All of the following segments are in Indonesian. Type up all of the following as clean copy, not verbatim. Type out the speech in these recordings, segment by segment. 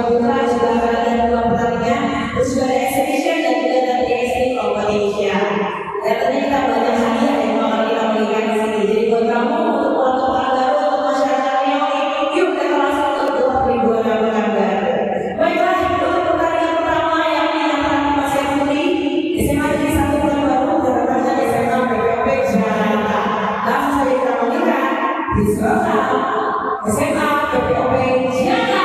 putra juga akan ada dua pertandingan, terus juga ada exhibition dan juga ada TSP competition. Dan tentunya kita banyak hadiah yang bakal kita berikan di sini. Jadi buat kamu untuk orang baru untuk masyarakat yang yuk kita langsung untuk ribuan abang baru. Baiklah, untuk pertandingan pertama yang antara Pasir Putih SMA Negeri 1 Baru bertepatan SMA PPP Jakarta. Langsung saja kita panggilkan Bismillah SMA PPP Jakarta.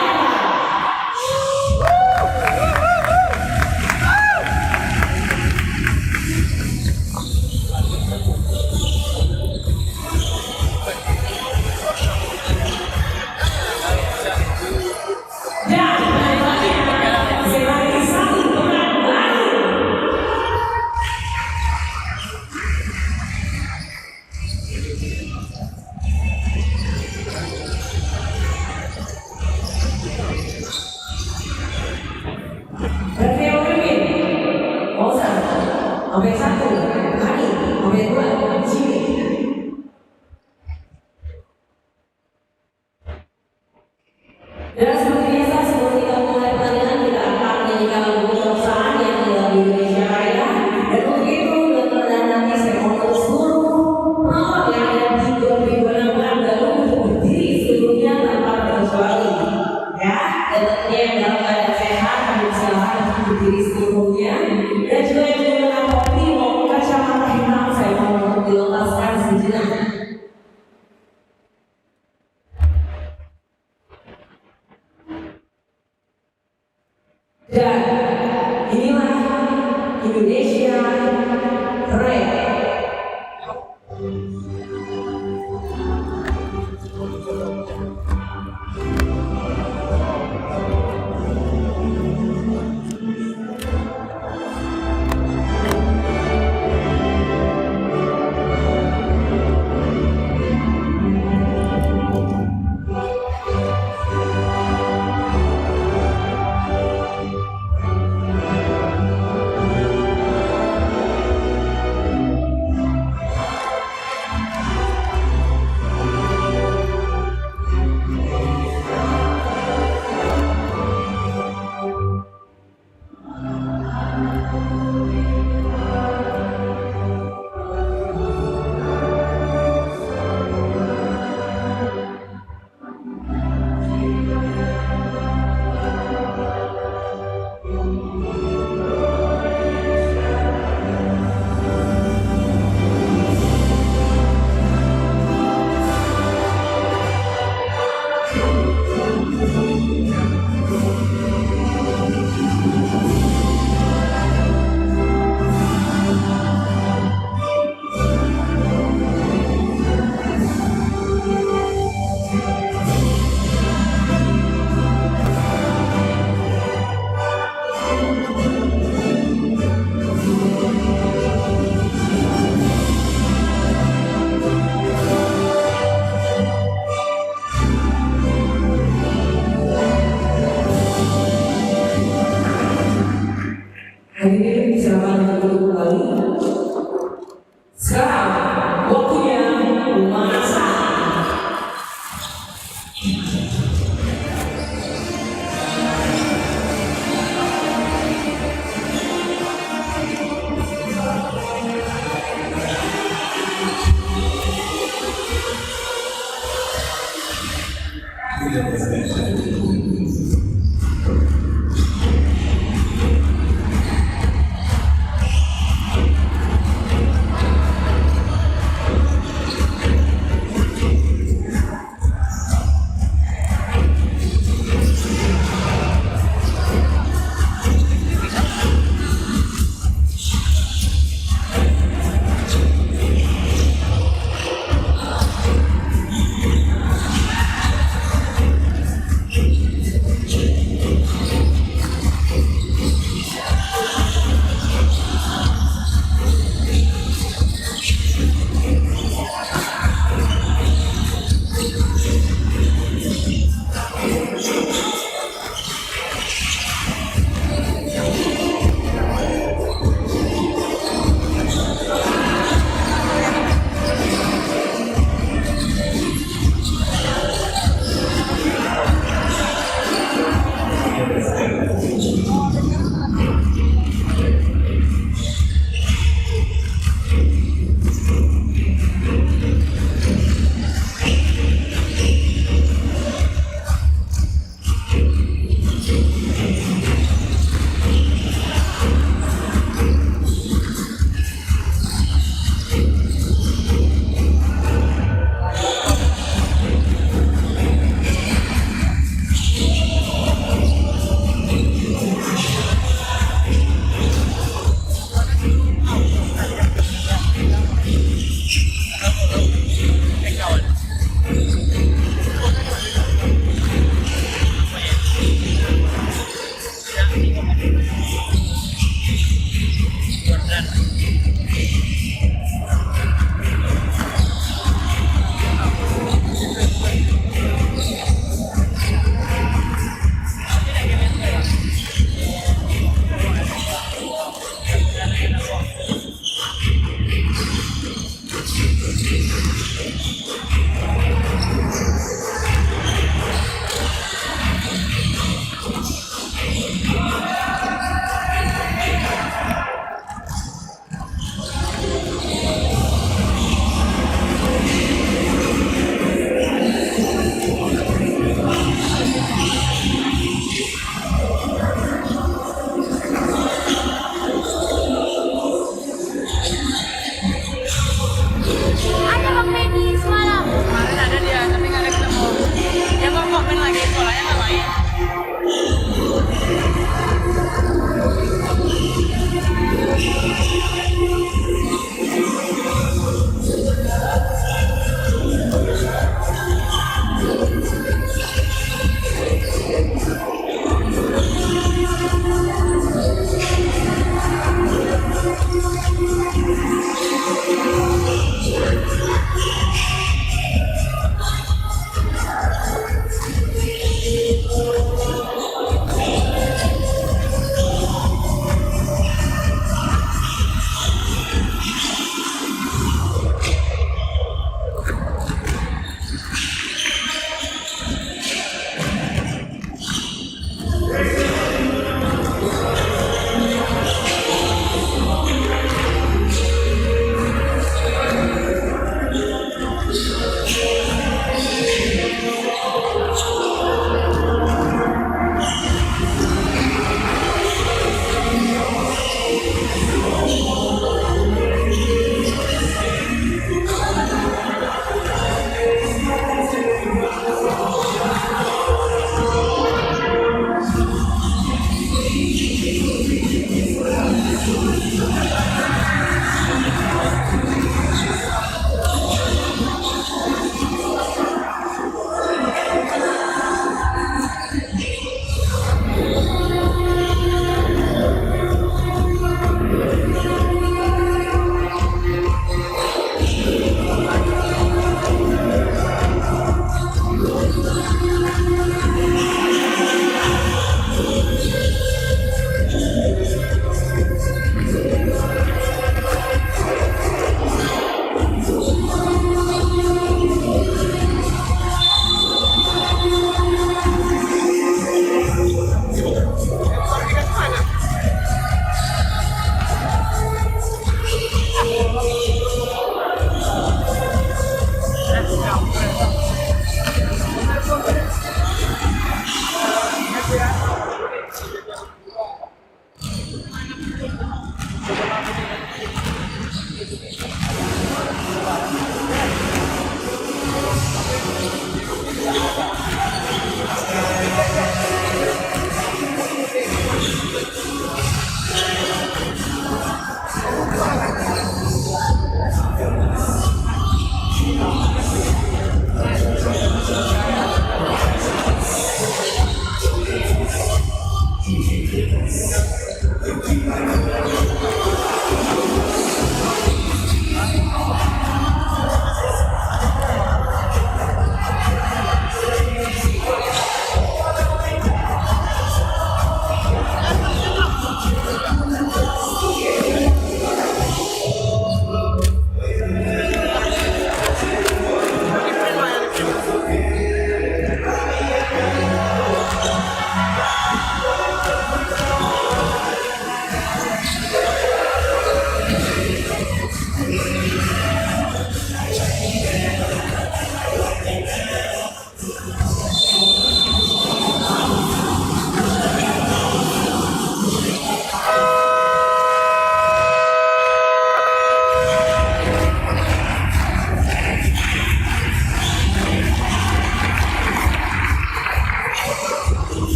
Nomor 1, Hani. Nomor 2, Jimmy. Dan seperti biasa, sebelum kita mulai pertandingan, kita akan menyanyikan lagu perusahaan yang ada di Indonesia Raya. Dan untuk itu, dan nanti saya mohon seluruh penonton yang ada di ribuan abang baru untuk berdiri seluruhnya tanpa terkecuali. Ya, dan tentunya yang dalam keadaan sehat, kami silakan untuk berdiri seluruhnya. Dan juga yang menggunakan topi maupun kacamata hitam, saya mohon untuk diletaskan sejenak. Dan inilah Indonesia Raya. Hadirin silakan duduk kembali. Sekarang waktunya memasak.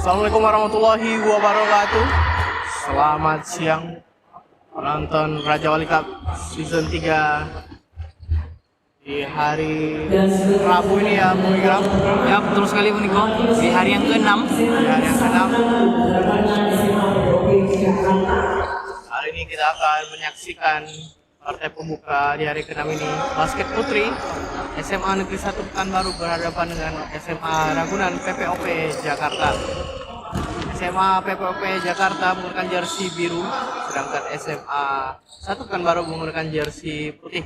Assalamualaikum warahmatullahi wabarakatuh. Selamat siang penonton Raja Wali Cup Season 3 di hari Rabu ini ya, Bung Ikram. Ya, betul sekali Bung Niko. Di hari yang ke-6. Hari ini kita akan menyaksikan partai pembuka di hari ke-6 ini. Basket Putri SMA Negeri 1 Pekanbaru berhadapan dengan SMA Ragunan PPOP Jakarta. SMA PPOP Jakarta menggunakan jersey biru, sedangkan SMA 1 Pekanbaru menggunakan jersey putih.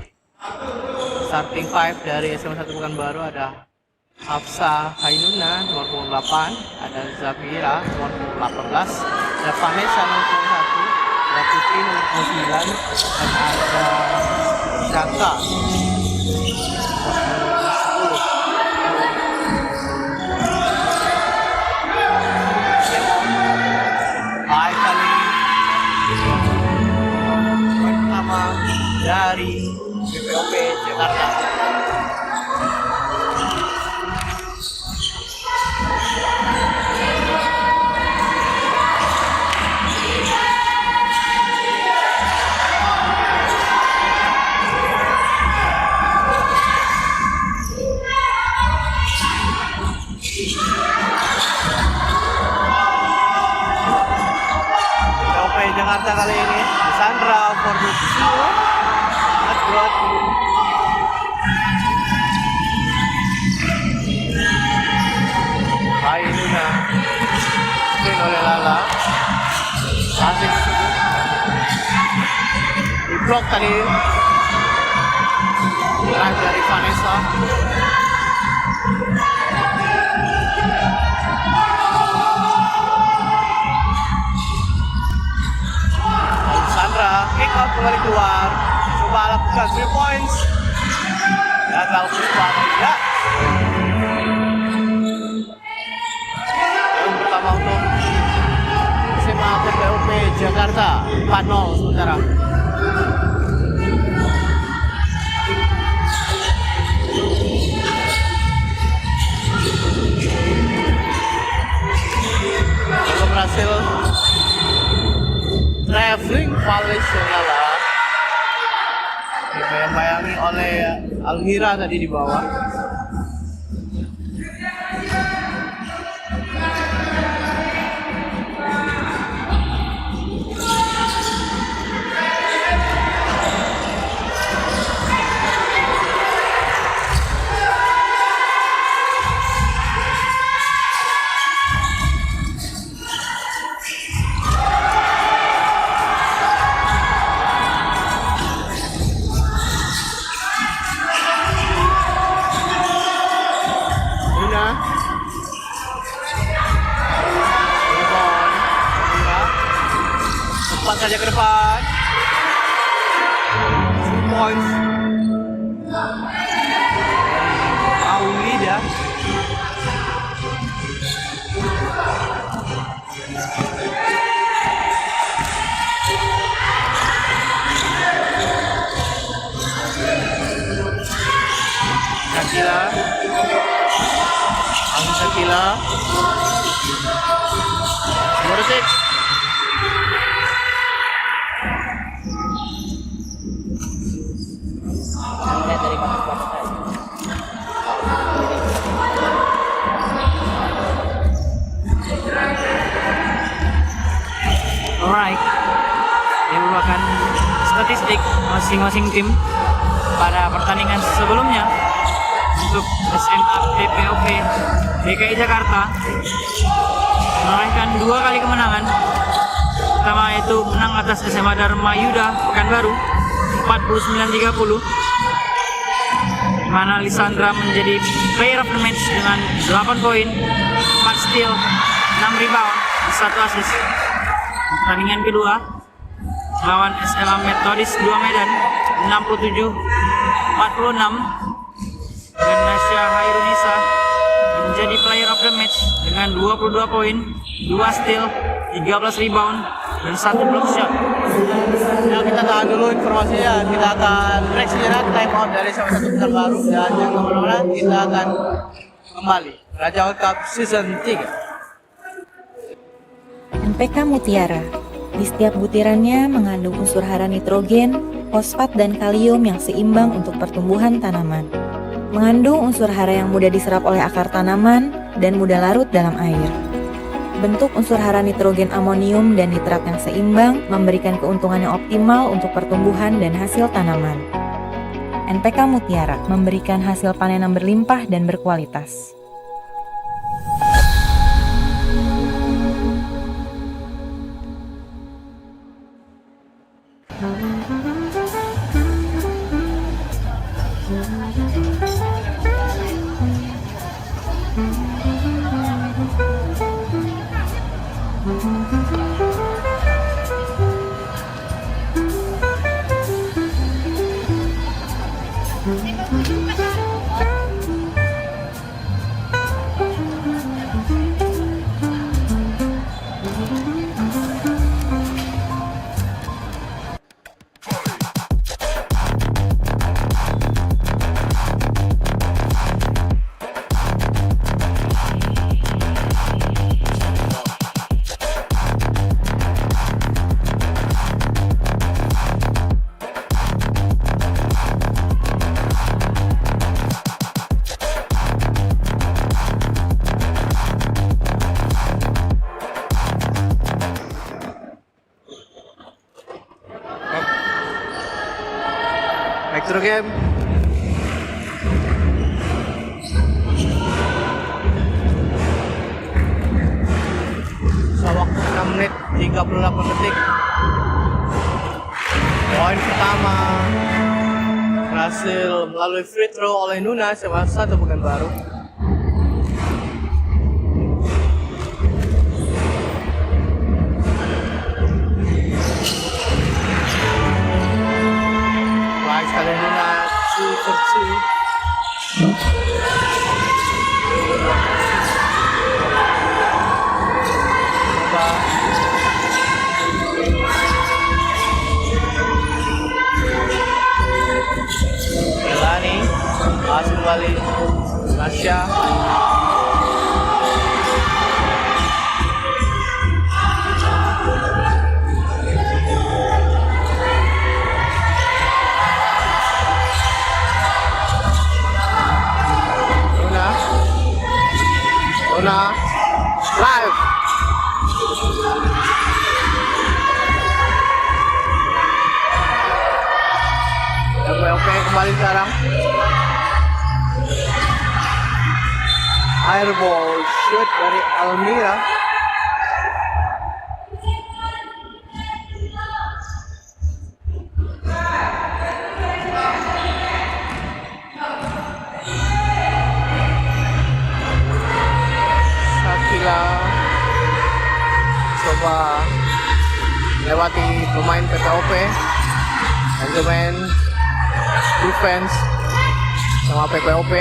Starting 5 dari SMA 1 Pekanbaru ada Hafsa Hainuna nomor 8, ada Zafira nomor 18, ada Vanessa nomor 1, ada Putri nomor 9, dan ada Shaka dari PPOP Jakarta. PPOP Jakarta kali ini Sandra Forduccio Hainuna screen oleh Lala, asik di blok tadi dari Vanessa. Sandra kick out kembali keluar, coba lakukan 3 points gagal keluar tidak. Yang pertama untuk SMA PPOP Jakarta 4-0 sementara. Belum berhasil traveling Valesela dibayang-bayangi oleh Almira tadi di bawah. Cepat saja ke depan. 2 points. Aulida. Shakila. Shakila. 2 detik. Alright, ini merupakan statistik masing-masing tim pada pertandingan sebelumnya untuk SMA PPOP DKI Jakarta meraihkan 2 kali kemenangan. Pertama yaitu menang atas SMA Dharma Yuda Pekanbaru 49-30, di mana Lisandra menjadi player of the match dengan 8 poin, 4 steal, 6 rebound, 1 assist. Pertandingan kedua lawan SMA Metodis 2 Medan 67-46, dan Nasya Hairunisa menjadi player of the match dengan 22 poin, 2 steal, 13 rebound, dan 1 block shot. Ya, kita tahan dulu informasinya. Kita akan break sejenak, time out dari SMA 1 Pekanbaru, dan yang kemana-mana kita akan kembali Raja Wali Cup Season 3. NPK Mutiara. Di setiap butirannya mengandung unsur hara nitrogen, fosfat, dan kalium yang seimbang untuk pertumbuhan tanaman. Mengandung unsur hara yang mudah diserap oleh akar tanaman dan mudah larut dalam air. Bentuk unsur hara nitrogen, amonium, dan nitrat yang seimbang memberikan keuntungan yang optimal untuk pertumbuhan dan hasil tanaman. NPK Mutiara memberikan hasil panen yang berlimpah dan berkualitas. Back to the game. Waktu 6 menit 38 detik. Poin pertama berhasil melalui free throw oleh Nuna SMA 1 Pekanbaru. Baik sekali Nuna 2 for 2. Melani masuk kembali Nasya. Luna live. Oke, kembali sekarang. Airball shoot dari Almira. Sakila coba lewati pemain PPOP dan pemain defense sama PPOP.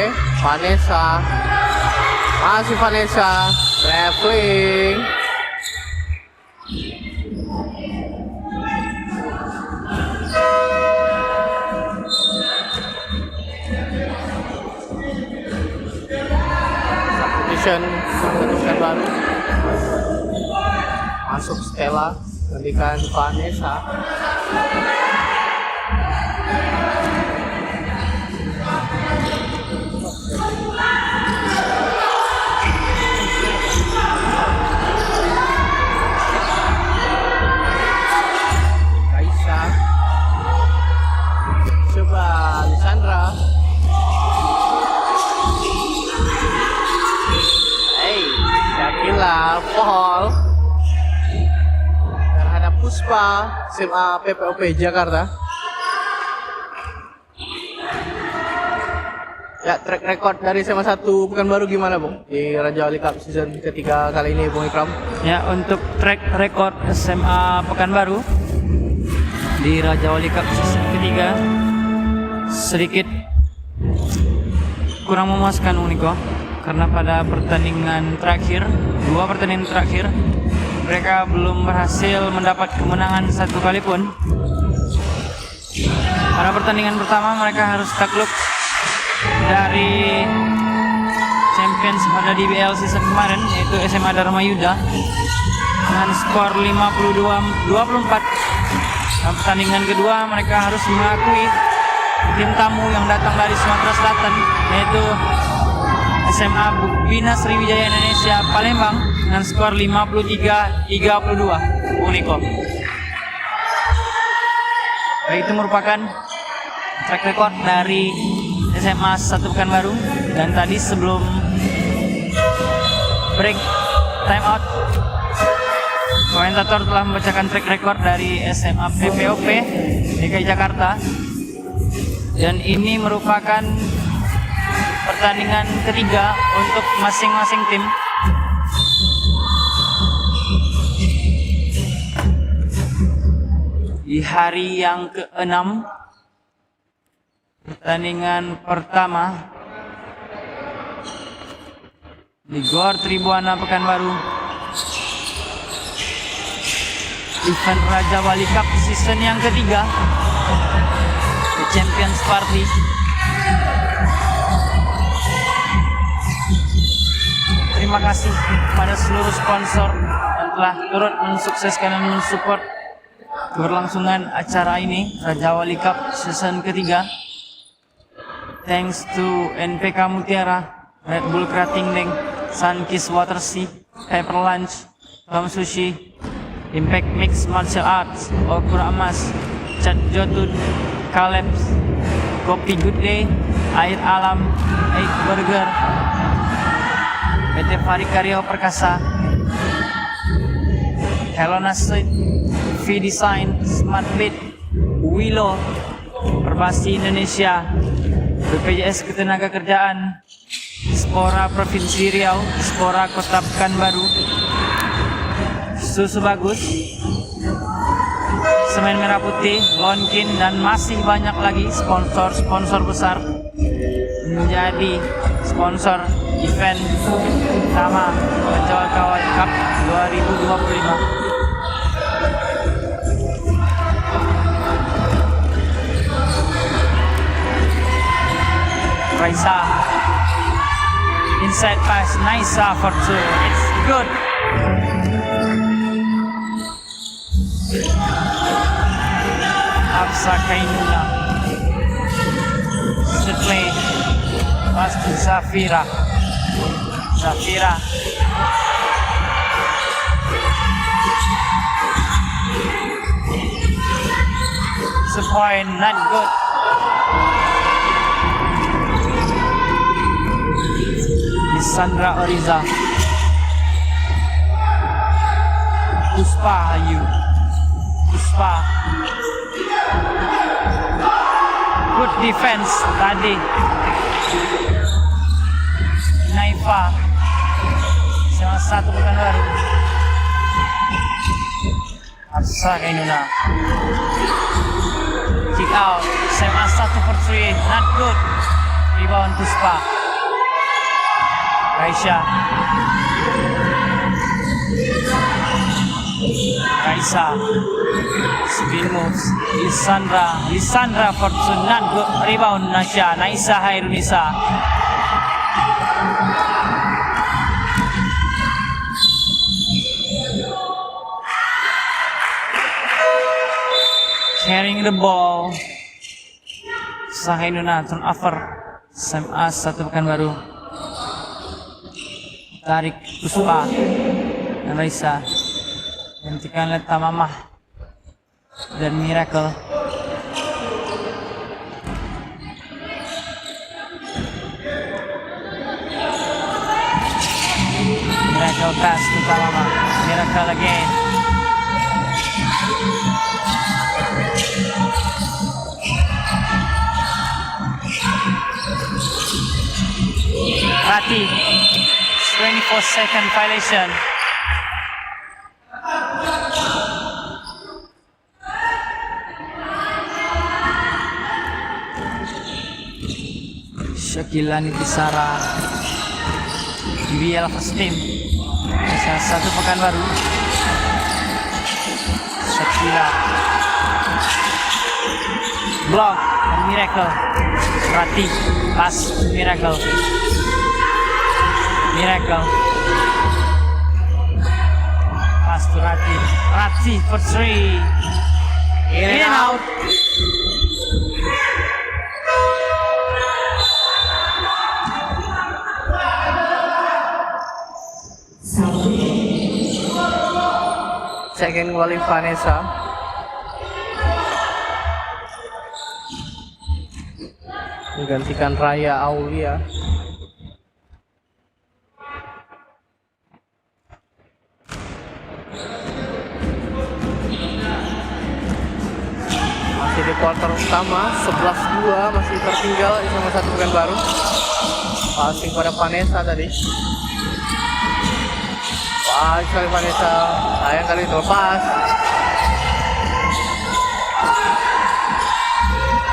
Vanessa, masih Vanessa traveling. Substitution baru masuk Stella gantikan Vanessa. Alessandra, Syakila, Paul terhadap Puspa SMA PPOP Jakarta. Ya, track record dari SMA 1 Pekanbaru gimana Bung di Raja Wali Cup season ketiga kali ini Bung Ikram? Ya, untuk track record SMA Pekanbaru di Raja Wali Cup season ketiga sedikit kurang memuaskan Uniko, karena pada pertandingan terakhir, 2 pertandingan terakhir mereka belum berhasil mendapat kemenangan satu kali pun. Pada pertandingan pertama mereka harus takluk dari champions pada DBL season kemarin, yaitu SMA Dharma Yuda dengan skor 52-24. Dalam pertandingan kedua mereka harus mengakui tim tamu yang datang dari Sumatera Selatan, yaitu SMA Bina Sriwijaya Indonesia Palembang dengan skor 53-32 Unikom. Baik, itu merupakan track record dari SMA 1 Pekanbaru. Dan tadi sebelum break time out, komentator telah membacakan track record dari SMA PPOP DKI Jakarta. Dan ini merupakan pertandingan ketiga untuk masing-masing tim. Di hari yang ke-6, pertandingan pertama di Gor Tribuana Pekanbaru, event Raja Wali Cup season yang ketiga, The Champions Party. Terima kasih kepada seluruh sponsor yang telah turut mensukseskan dan mensupport keberlangsungan acara ini, Raja Wali Cup season ketiga. Thanks to NPK Mutiara, Red Bull Krating Deng, Sunkiss Water Sea, Pepper Lunch, Tom Sushi, Impact Mix Martial Arts, Okura Emas, Cat Jotun, Kaleps, Kopi Good Day, Air Alam, Egg Burger, PT Varikaryo Perkasa, Helona Street, V-Design, Smart Beat, Willow, Perbasi Indonesia, BPJS Ketenagakerjaan, Spora Provinsi Riau, Spora Kota Pekanbaru, Susu Bagus, Semen Merah Putih, Lonkin, dan masih banyak lagi sponsor-sponsor besar menjadi sponsor event utama Raja Wali Cup 2025. Raisa, inside pass, Naisa for two, it's good. Afsa Kainuna, set play, pass to Zafira, it's a point, not good. Sandra Oriza, Puspa Ayu, good defense tadi. Naifa, sama 1 Pekanbaru. Afsa Kainuna, kick out, SMA 1 for 3, not good. Rebound Puspa. Raisa, spin moves, Lisandra Fortune, not good. Rebound Naisa Hairunisa. Carrying the ball, Sahainuna turnover, SMA 1 Pekanbaru. Tarik Puspa dan Raisa, hentikan Leta Mamah dan Miracle. Miracle pass to Mamah, Miracle again. Rati, 24-second violation. Shakila Nitisara, BL First Team, Salah 1 Pekanbaru. Shakila, block dan Miracle. Rati, pass Miracle. Pass pass to Rati. Rati for three. In and out. Second kembali Vanessa. Menggantikan Raya Aulia. Masih di kuarter utama, 11-2 masih tertinggal sama satu Pekanbaru. Passing pada Vanessa tadi. Wah, sekali Vanessa. Sayang kali itu lepas.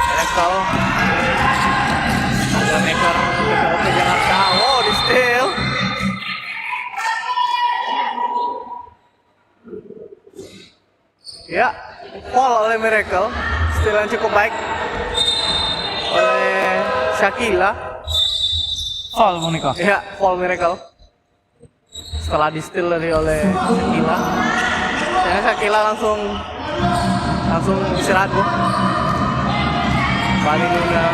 Miracle. Ada maker PPOP Jakarta. Oh, di steal. Ya, foul oleh Miracle. Steal yang cukup baik oleh Shakila. Foul Monica. Ya, foul Miracle. Setelah di steal oleh Shakila. Dan Shakila langsung istirahat, Bu. Balik Luna.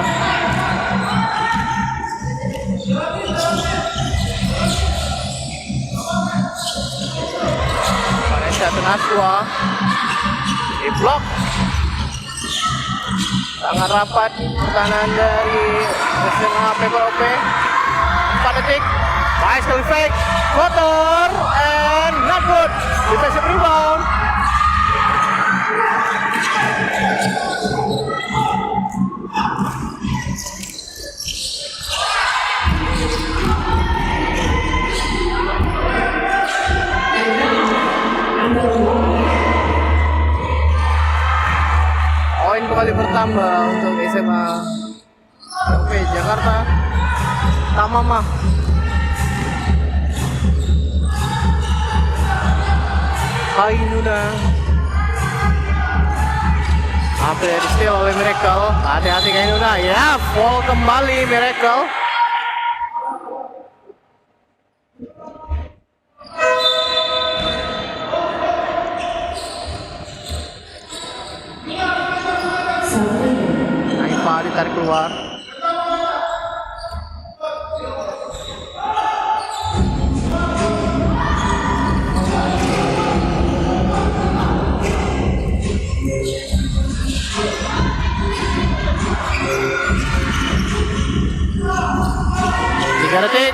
Vanessa Tenaswa di blok. Sangat rapat pertahanan dari SMA PPOP. 4 detik. Baik sekali fake. Kotor and not good. Defensive rebound. Poin kembali bertambah untuk SMA PPOP Jakarta. Tamamah. Hai Luna. Hampir di steal oleh Miracle. Hati-hati Kai Luna. Ya, foul kembali Miracle. Naifa ditarik keluar. Tiga detik.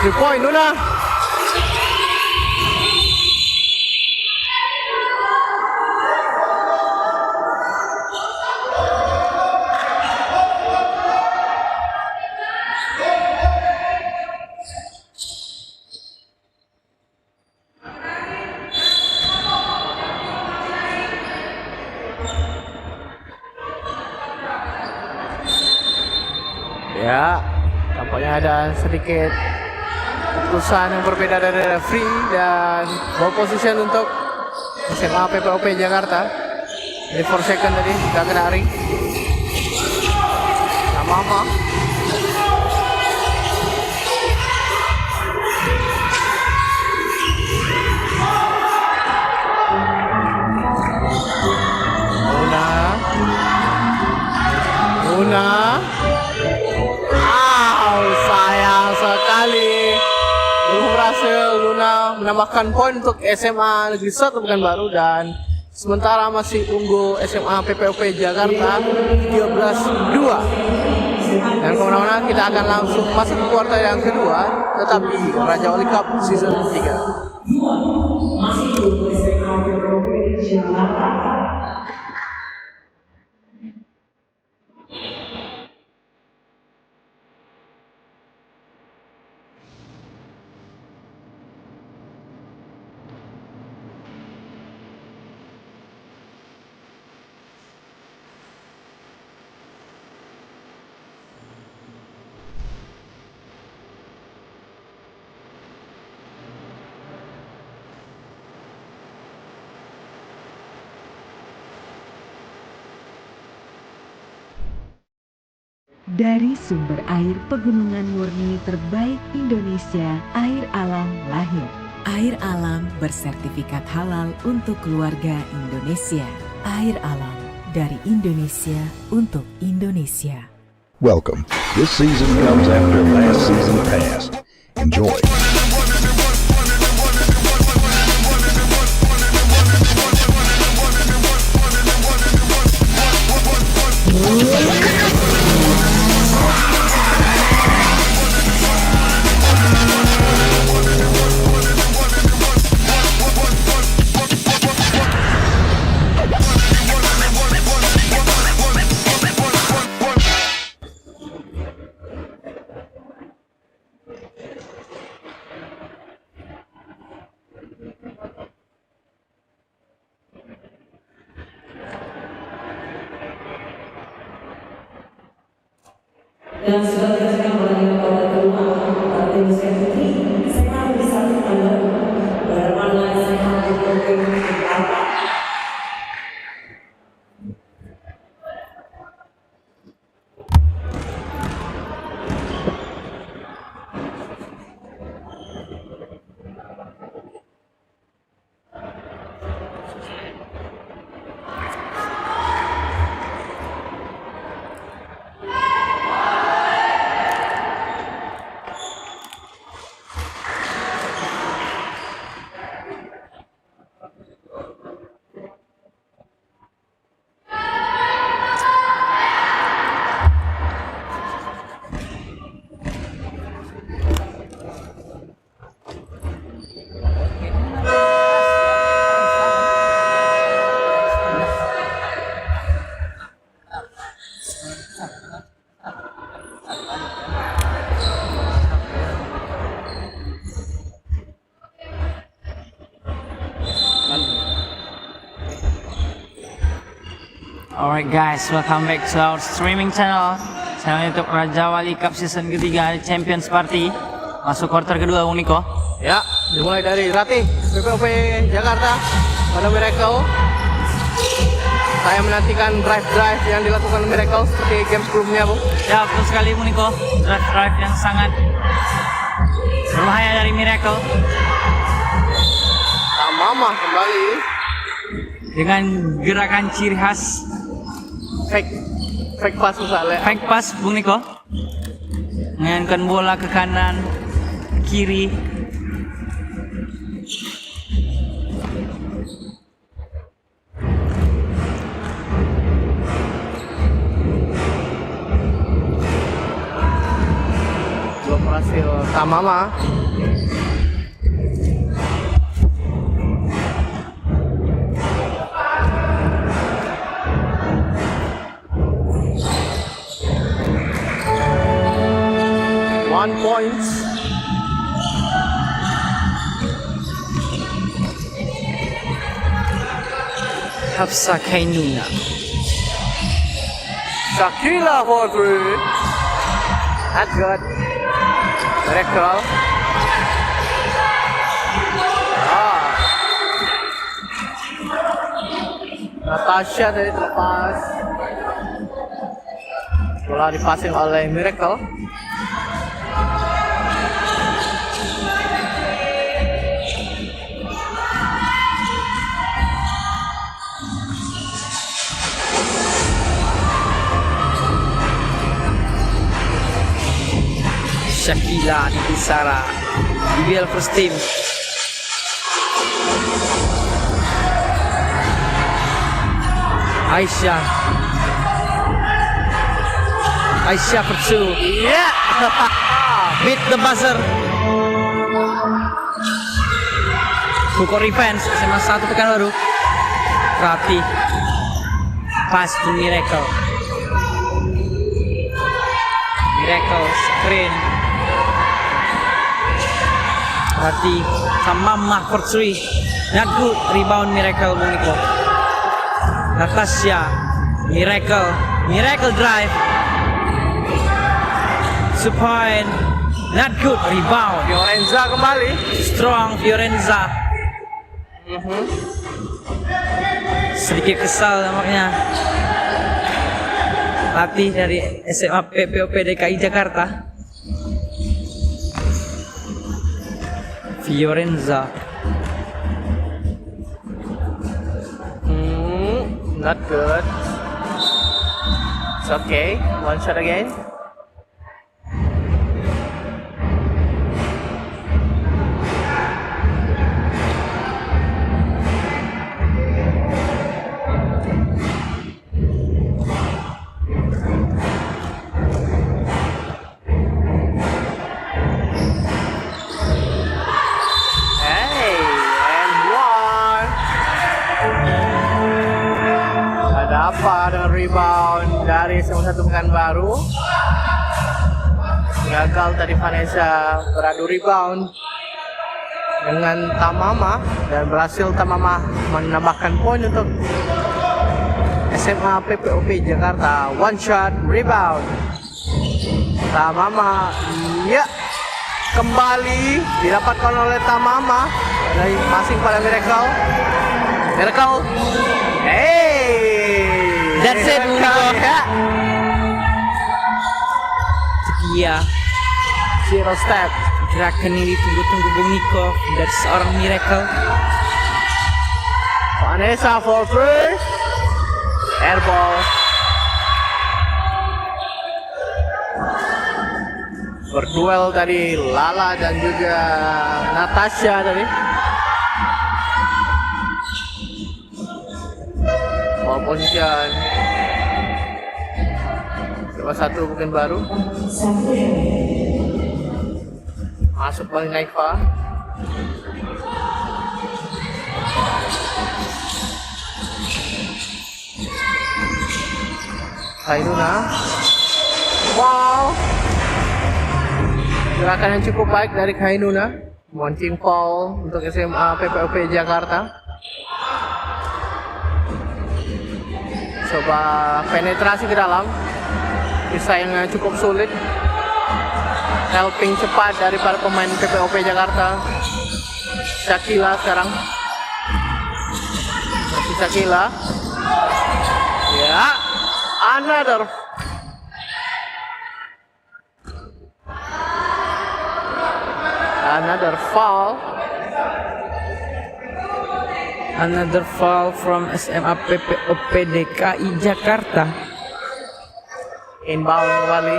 3 point Luna. Ya, tampaknya ada sedikit keputusan yang berbeda dari referee dan ball position untuk SMA PPOP Jakarta. Jadi 4 second tadi gak kena ring. Mama. Luna. Sayang sekali. Belum berhasil Luna menambahkan poin untuk SMA Negeri 1 Pekanbaru dan sementara masih unggul SMA PPOP Jakarta 13-2. Dan kemana-mana kita akan langsung masuk ke kuarter yang kedua, tetapi Raja Wali Cup season 3. Masih unggul SMA PPOP Jakarta. Dari sumber air pegunungan murni terbaik Indonesia, Air Alam lahir. Air alam bersertifikat halal untuk keluarga Indonesia. Air alam dari Indonesia untuk Indonesia. Welcome. This season comes after last season passed. Enjoy. Dan sudah tersedia melalui kabar kedua Partai Muslim Putri SMA Negeri 1 Bandung berwarna SMA Putri Jakarta. Alright guys, welcome back to our streaming channel YouTube Raja Wali Cup season ketiga Champions Party. Masuk quarter kedua Bung Niko. Ya, dimulai dari Ratih PPOP Jakarta pada Miracle. Saya menantikan drive yang dilakukan Miracle seperti game sebelumnya, Bung. Ya, betul sekali Bung Niko. Drive yang sangat berbahaya dari Miracle. Mama kembali Dengan gerakan ciri khas fake pass misalnya. fake pass Bung Niko. Mengayankan bola ke kanan, kiri. Belum berhasil Tamama. Points. Hafsa Kainuna. Shakila for three. That's good. Miracle. Natasha tadi terlepas. Bola dipasing oleh Miracle. Shakila Nitisara IBL First Team. Aisyah for two. Yeah. Beat the buzzer. Buko Revenge SMA 1 Pekanbaru. Ratih pass to Miracle. Miracle screen. Ratih sama Mark for 3. Not good. Rebound Miracle Bung Niko. Natasha Miracle drive. Point, not good. Rebound. Fiorenza kembali. Strong Fiorenza. Sedikit kesal nampaknya Ratih dari SMA PPOP DKI Jakarta. Fiorenza. Not good. It's okay. One shot again. Hey, and one. Ada apa dengan rebound dari SMA 1 Pekanbaru? Gagal tadi Vanessa beradu rebound dengan Tamama dan berhasil Tamama menambahkan poin untuk SMA PPOP Jakarta. One shot rebound. Tamama, ya, kembali didapatkan oleh Tamama dari passing pada Miracle. Miracle, hey, That's it, Miracle, Nico. ya. Iya, Zero step. gerakan ini ditunggu-tunggu Bung Niko dari seorang Miracle. Vanessa for three. Airball. Berduel tadi Lala dan juga Natasha tadi. Ball position. Coba satu mungkin baru. Masuk balik Naifa. Hainuna. Wow. Gerakan yang cukup baik dari Hainuna. Launching foul untuk SMA PPOP Jakarta. Coba penetrasi ke dalam. Bisa yang cukup sulit. Helping cepat dari para pemain PPOP Jakarta. Shakila sekarang. Masih Shakila. Ya. Another foul. Another foul from SMA PPOP DKI Jakarta. Inbound kembali.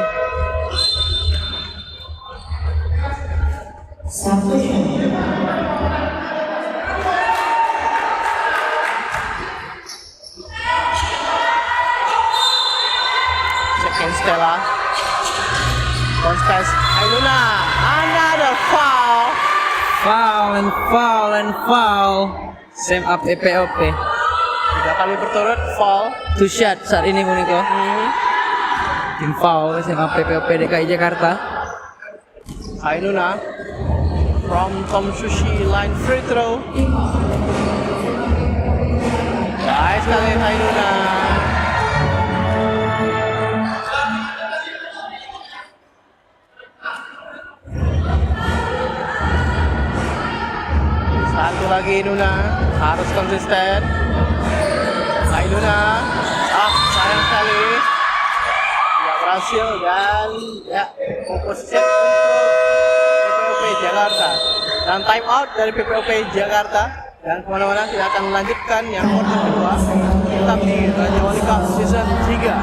Second Stella. Contest Hainuna. Another foul. Foul and foul and foul. SMA PPOP. 3 kali berturut foul. Two shot saat ini Bung Niko. Tim foul SMA PPOP DKI Jakarta. Hainuna from Tom Sushi line free throw. Nice sekali Hainuna. Satu lagi Nuna, harus konsisten. Hainuna, sayang sekali. Tidak berhasil dan ya posisi untuk PPOP Jakarta. Dan time out dari PPOP Jakarta. Dan kemana-mana tidak akan melanjutkan yang quarter kedua. Tetap di Raja Wali Cup Season 3.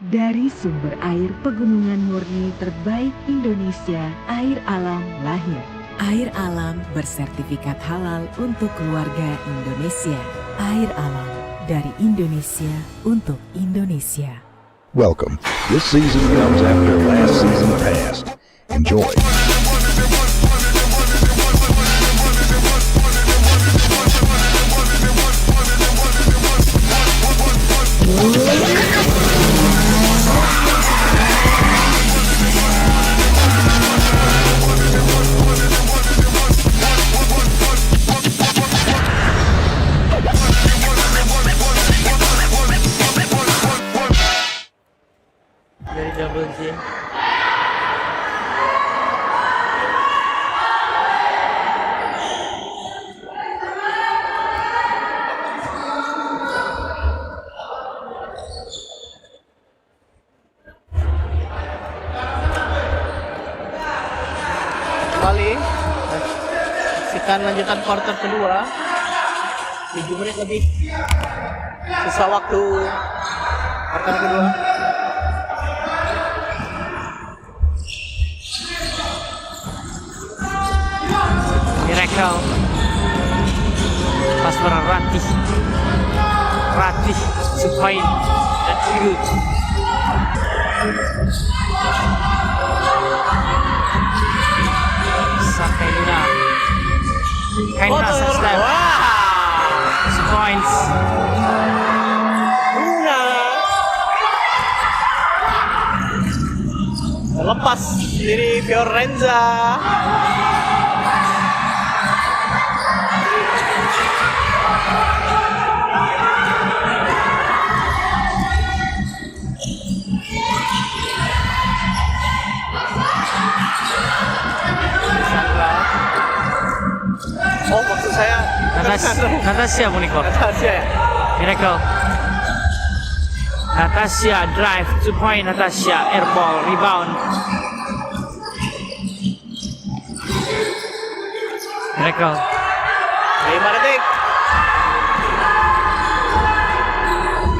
Dari sumber air pegunungan murni terbaik Indonesia, Air Alam lahir. Air Alam bersertifikat halal untuk keluarga Indonesia. Air Alam dari Indonesia untuk Indonesia. Welcome. This season comes after last season passed. Enjoy. Nantikan lanjutan quarter kedua. 7 menit lebih. Sisa waktu quarter kedua. Miracle. Pas Ratih. Ratih supaya dan good. Sampai Luna. Kainta step. 2 points. Luna. Lepas dari Fiorenza. Oh, maksud saya Natasha Moniko. Natasha ya? Miracle. Natasha drive 2 point. Natasha airball rebound. Miracle. 5 detik.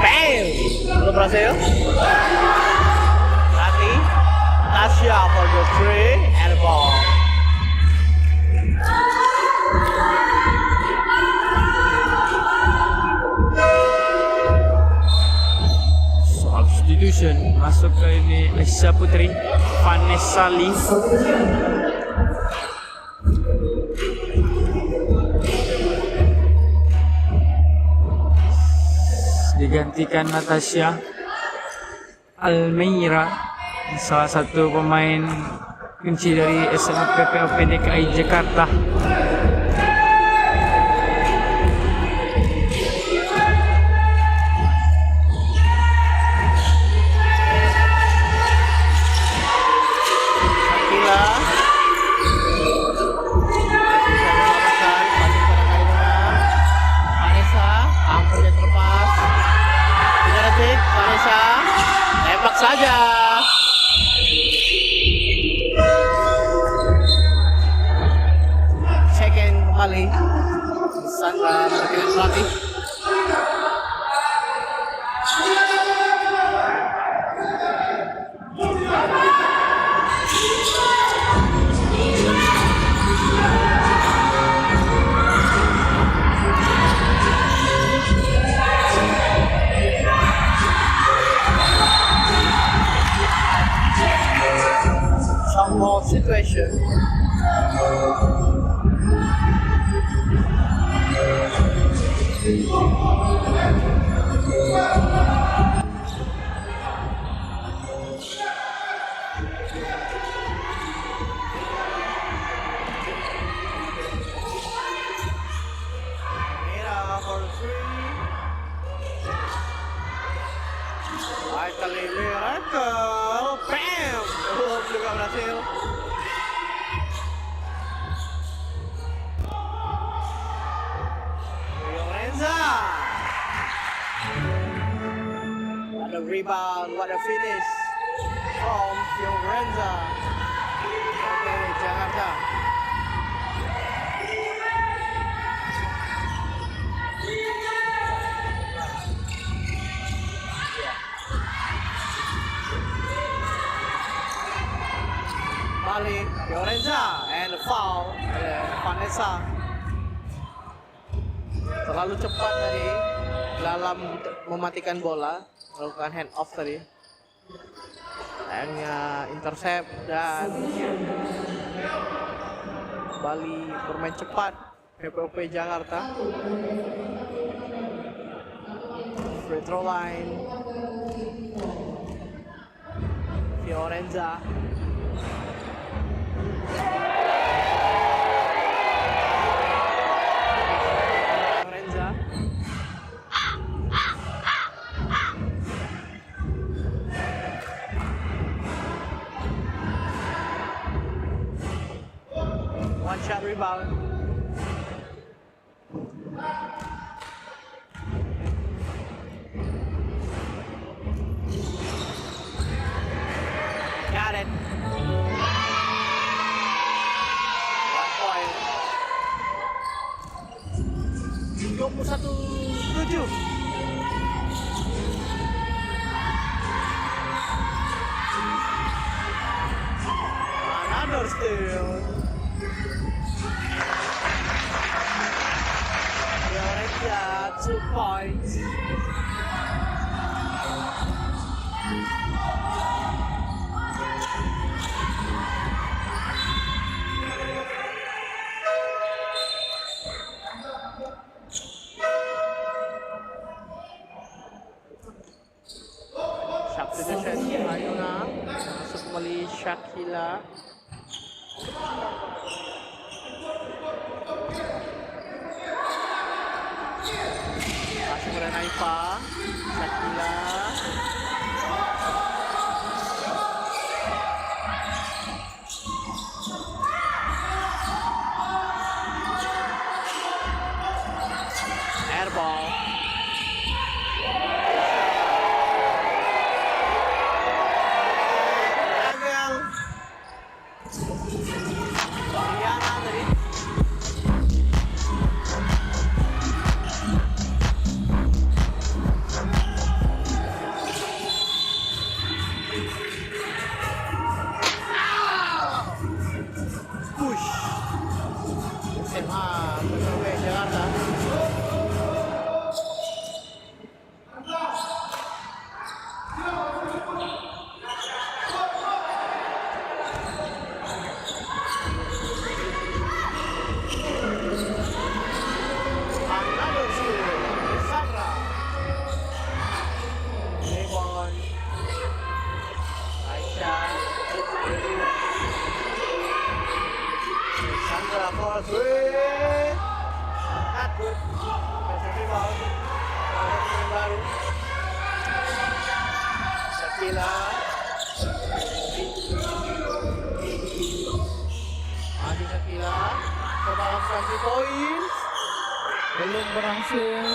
Bang! Belum berhasil. Nanti Natasha for the 3 airball. Substitution masuk ke ini Aisyah Putri, Vanessa Lee. Digantikan Natasha Almeira, salah satu pemain kunci dari SMA PPOP DKI Jakarta. Saja. Check-in kembali. Sandra berkirim pelatih. Ball situation. Mira for 3. Kali Miracle. Bam! Belum juga berhasil. Fiorenza. What a rebound, what a finish from Fiorenza. Oke, Jakarta. Balik Fiorenza and the foul Vanessa. Terlalu cepat tadi dalam mematikan bola, melakukan hand off tadi. Akhirnya intercept dan Bali bermain cepat. PPOP Jakarta. Free throw line. Fiorenza. One shot rebound. Got it. 1 point. 21-7. Another steal. Yorekia 2 points. Substitution Ayuna masuk kembali Shakila. Masuk kepada Naifa. Shakila. Airball. SMA PPOP Jakarta. Another steal, Sandra. Rebound. Aisyah. Sandra for three. Not good. Masih rebound. Pemain baru. Shakila. Masih Shakila. Coba langsung 3 points. Belum berhasil.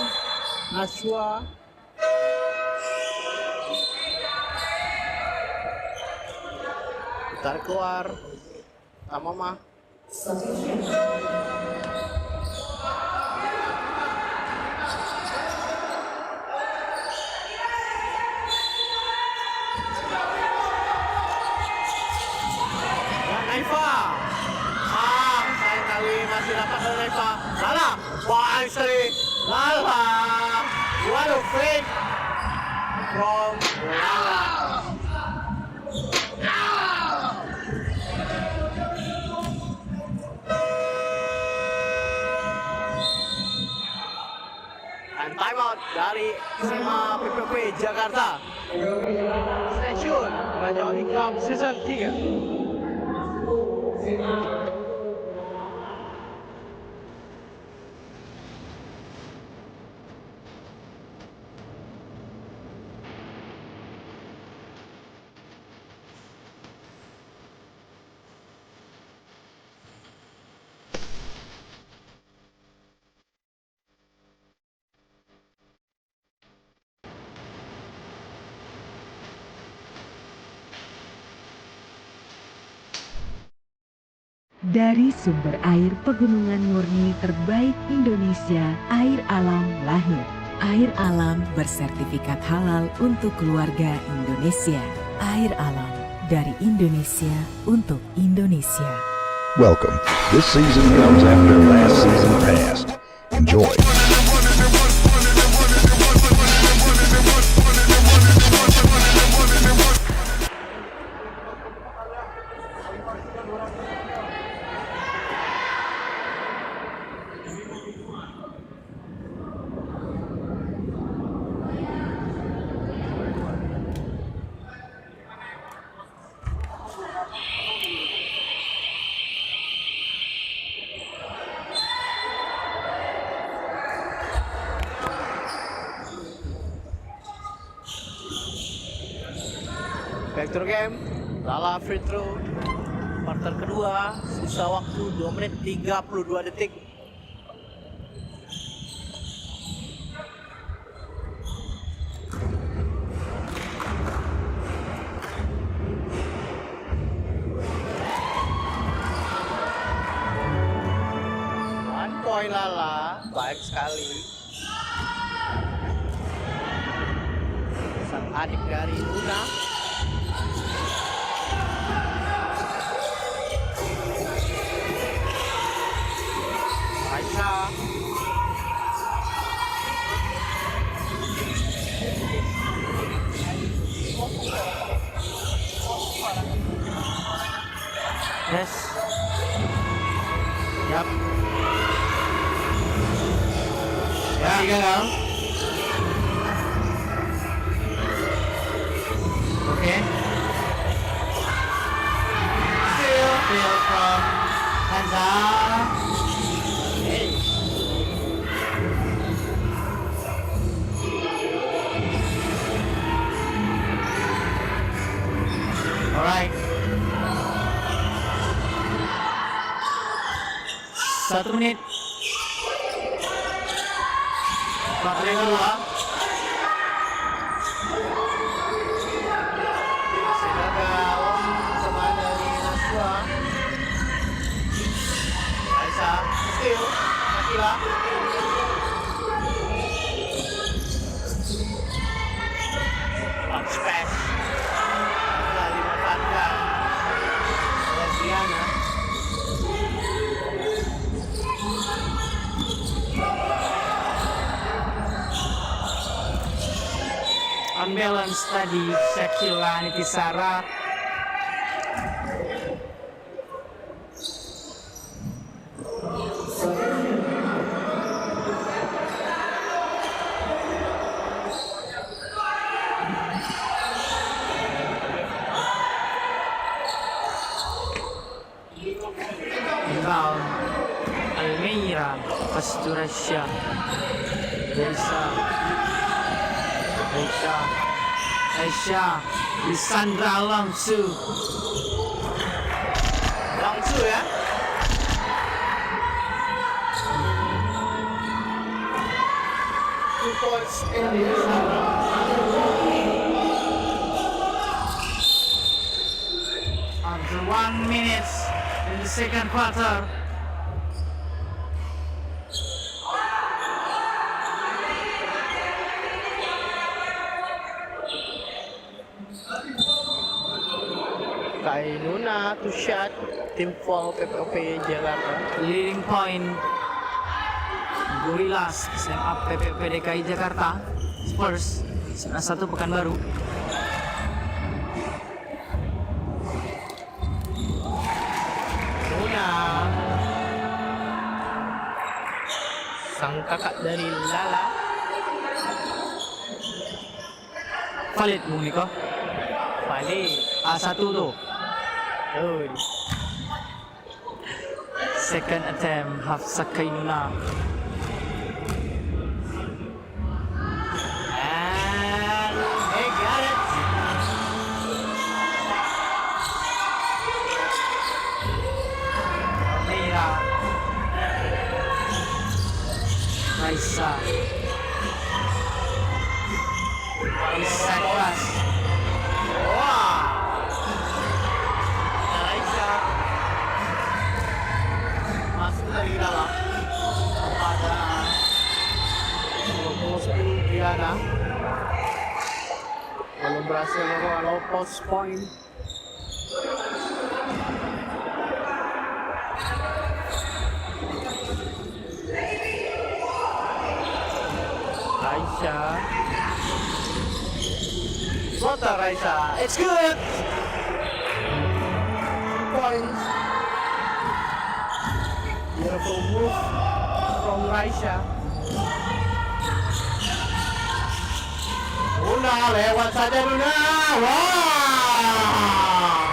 Nashwa. Putar keluar. Tamama. Naifa. Saya tahu masih dapat oleh Naifa. Lala. Wah, sorry. Lala. What a fake from Lala. And time out dari SMA PPOP Jakarta. Stasiun Raja Wali Cup Season 3. Dari sumber air pegunungan murni terbaik Indonesia, Air Alam lahir. Air Alam bersertifikat halal untuk keluarga Indonesia. Air Alam dari Indonesia untuk Indonesia. Welcome. This season comes after last season passed. Enjoy. Back to the game. Lala free throw. Quarter kedua, sisa waktu 2 menit 32 detik. One point Lala. baik sekali. Sang adik dari Nuna. Raisa. Yes. Yap. Ya, gagal. Okay. Still from Hansa. Hey. Alright. 1 menit. Baterai kedua. Gagal sama dari Naswa. Raisa. Still. Nakila. Punch pass. Telah dimanfaatkan oleh Diana. Unbalanced tadi Shakila Nitisara. Inbound Almeida Pasturasya Aisyah Lisandra Alonso ya. Two points in the under 1 minute in the second quarter. Kai Nuna to shot tim foul PPOP Jakarta. Leading point Gorillas SMA PPP DKI Jakarta Spurs Zona 1 Pekanbaru. Nuna sang kakak dari Lala. Valid Bung Niko. Balik. A1 tuh. Oh, Second attempt Hafsa Kainuna. and they got it. Meira Raisa Keras Wah. Raisa masuk dari dalam. Ada 20 Diana. Belum berhasil low post point. Raisa. Floater Raisa. It's good. Points. Beautiful move from Raisa. Nuna lewat saja Nuna. Wah.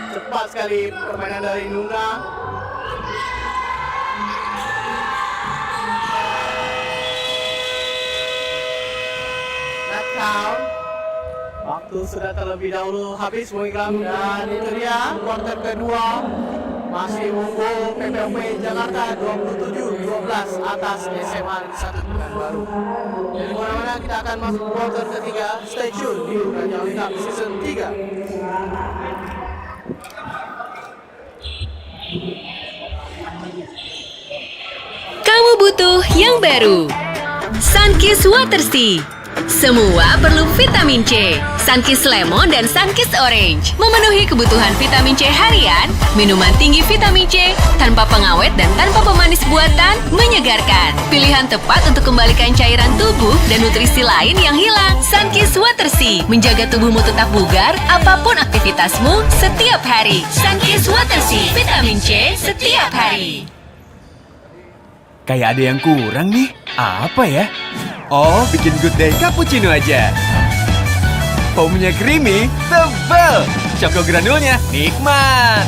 Cepat sekali permainan dari Nuna. Count. Waktu sudah terlebih dahulu habis Muikram, dan itu dia kuarter kedua masih unggul PPOP Jakarta 27-12 atas SMA 1 Pekanbaru. Dari mana-mana kita akan masuk kuarter ketiga. Stay tune di Raja Cup Season 3. butuh yang baru. Sunkist Watersea. Semua perlu vitamin C. Sunkist Lemon dan Sunkist Orange memenuhi kebutuhan vitamin C harian. Minuman tinggi vitamin C tanpa pengawet dan tanpa pemanis buatan, menyegarkan. Pilihan tepat untuk kembalikan cairan tubuh dan nutrisi lain yang hilang. Sunkist Watersea menjaga tubuhmu tetap bugar apapun aktivitasmu setiap hari. Sunkist Watersea, vitamin C setiap hari. Kayak ada yang kurang nih. Apa ya? Oh, bikin Good Day Cappuccino aja. Foamnya creamy, tebal. Choco granulnya nikmat.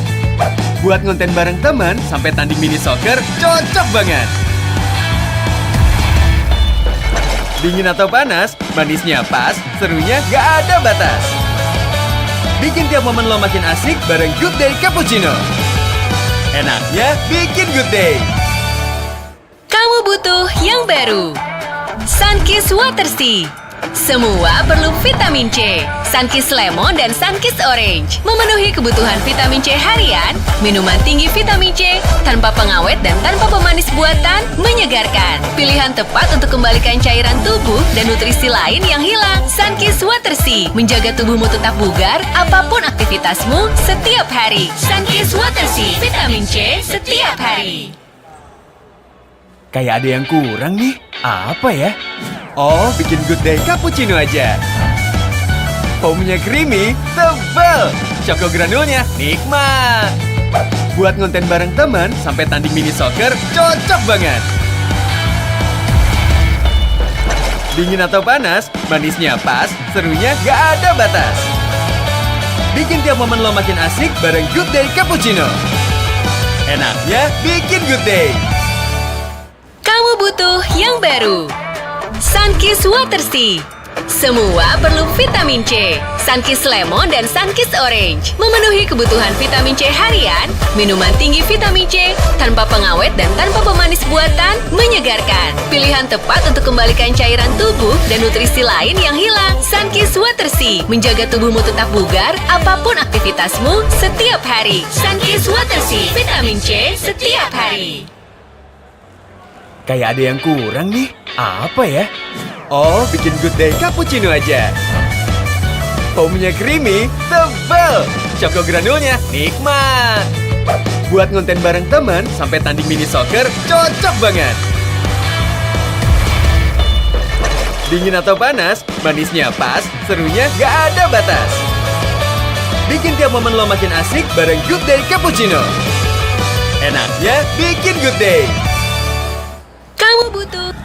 Buat ngonten bareng teman sampai tanding mini soccer, cocok banget. Dingin atau panas, manisnya pas, serunya gak ada batas. Bikin tiap momen lo makin asik bareng Good Day Cappuccino. Enaknya bikin Good Day. Kamu butuh yang baru. Sunkist Watersea. Semua perlu vitamin C. Sunkist Lemon dan Sunkist Orange memenuhi kebutuhan vitamin C harian. Minuman tinggi vitamin C tanpa pengawet dan tanpa pemanis buatan, menyegarkan. Pilihan tepat untuk kembalikan cairan tubuh dan nutrisi lain yang hilang. Sunkist Watersea menjaga tubuhmu tetap bugar apapun aktivitasmu setiap hari. Sunkist Watersea, vitamin C setiap hari. Kayak ada yang kurang nih. Apa ya? Oh, bikin Good Day Cappuccino aja. Foamnya creamy, tebal. Choco granulnya nikmat. Buat ngonten bareng teman sampai tanding mini soccer, cocok banget. Dingin atau panas, manisnya pas, serunya gak ada batas. Bikin tiap momen lo makin asik bareng Good Day Cappuccino. Enaknya bikin Good Day. Kamu butuh yang baru. Sunkist Watersea. Semua perlu vitamin C. Sunkist Lemon dan Sunkist Orange memenuhi kebutuhan vitamin C harian. Minuman tinggi vitamin C tanpa pengawet dan tanpa pemanis buatan, menyegarkan. Pilihan tepat untuk kembalikan cairan tubuh dan nutrisi lain yang hilang. Sunkist Watersea menjaga tubuhmu tetap bugar apapun aktivitasmu setiap hari. Sunkist Watersea, vitamin C setiap hari. Kayak ada yang kurang nih. Apa ya? Oh, bikin Good Day Cappuccino aja. Foamnya creamy, tebal. Choco granulnya nikmat. Buat ngonten bareng teman sampai tanding mini soccer, cocok banget. Dingin atau panas, manisnya pas, serunya gak ada batas. Bikin tiap momen lo makin asik bareng Good Day Cappuccino. Enaknya bikin Good Day. Kamu butuh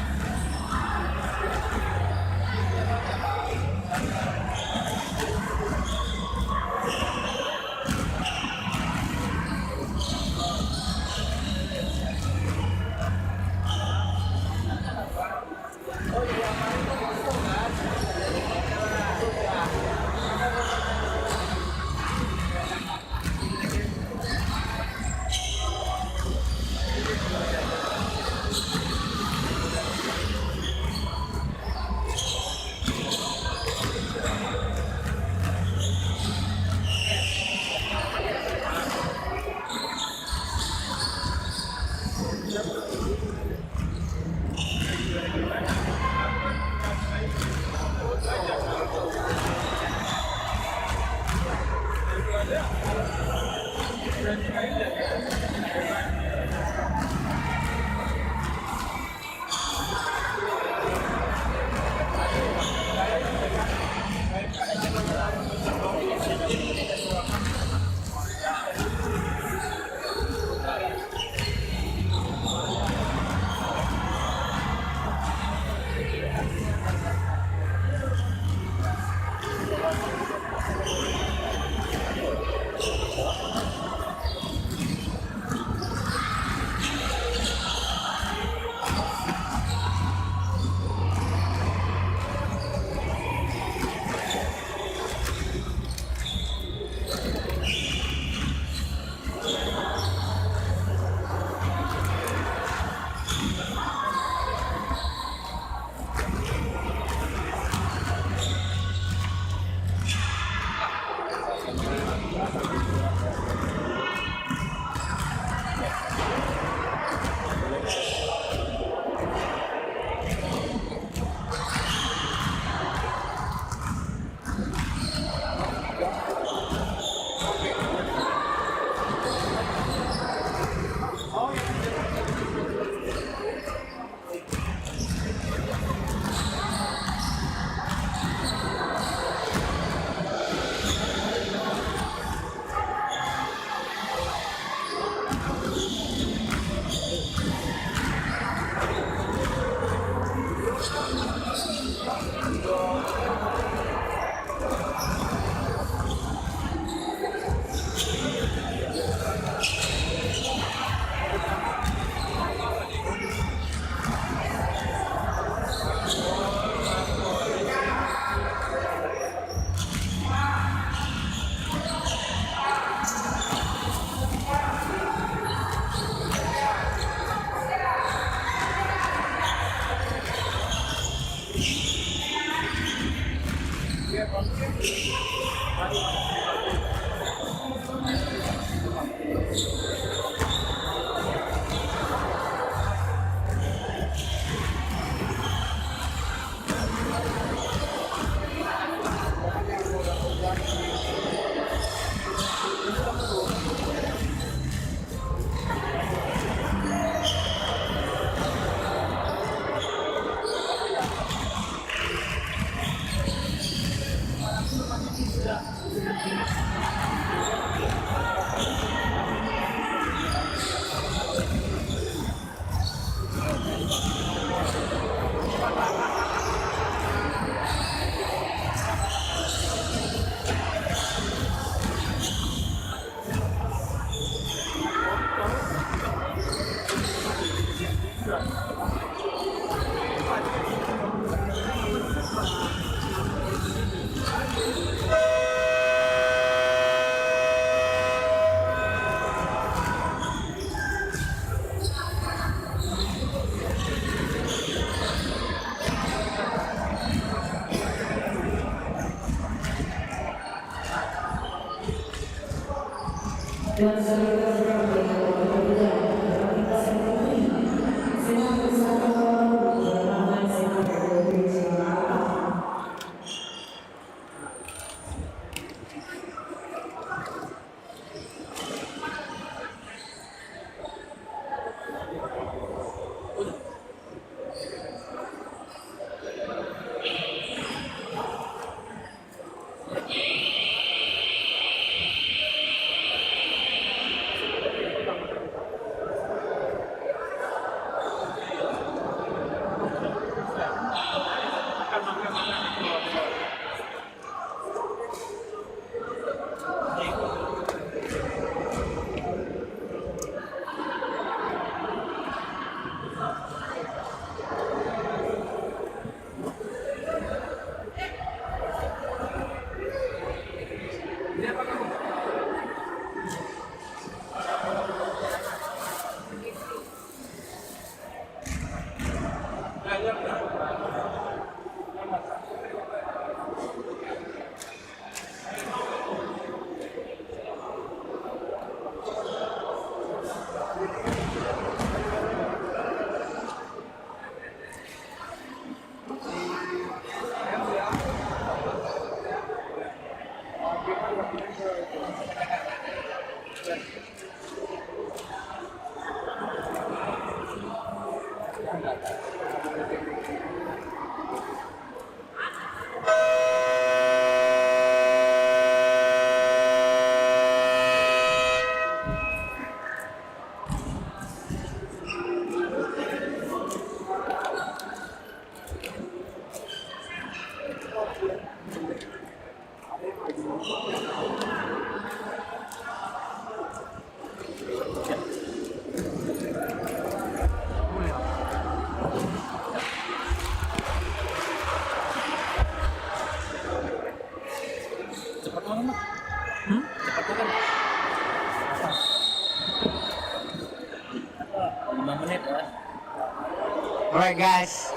Alright guys,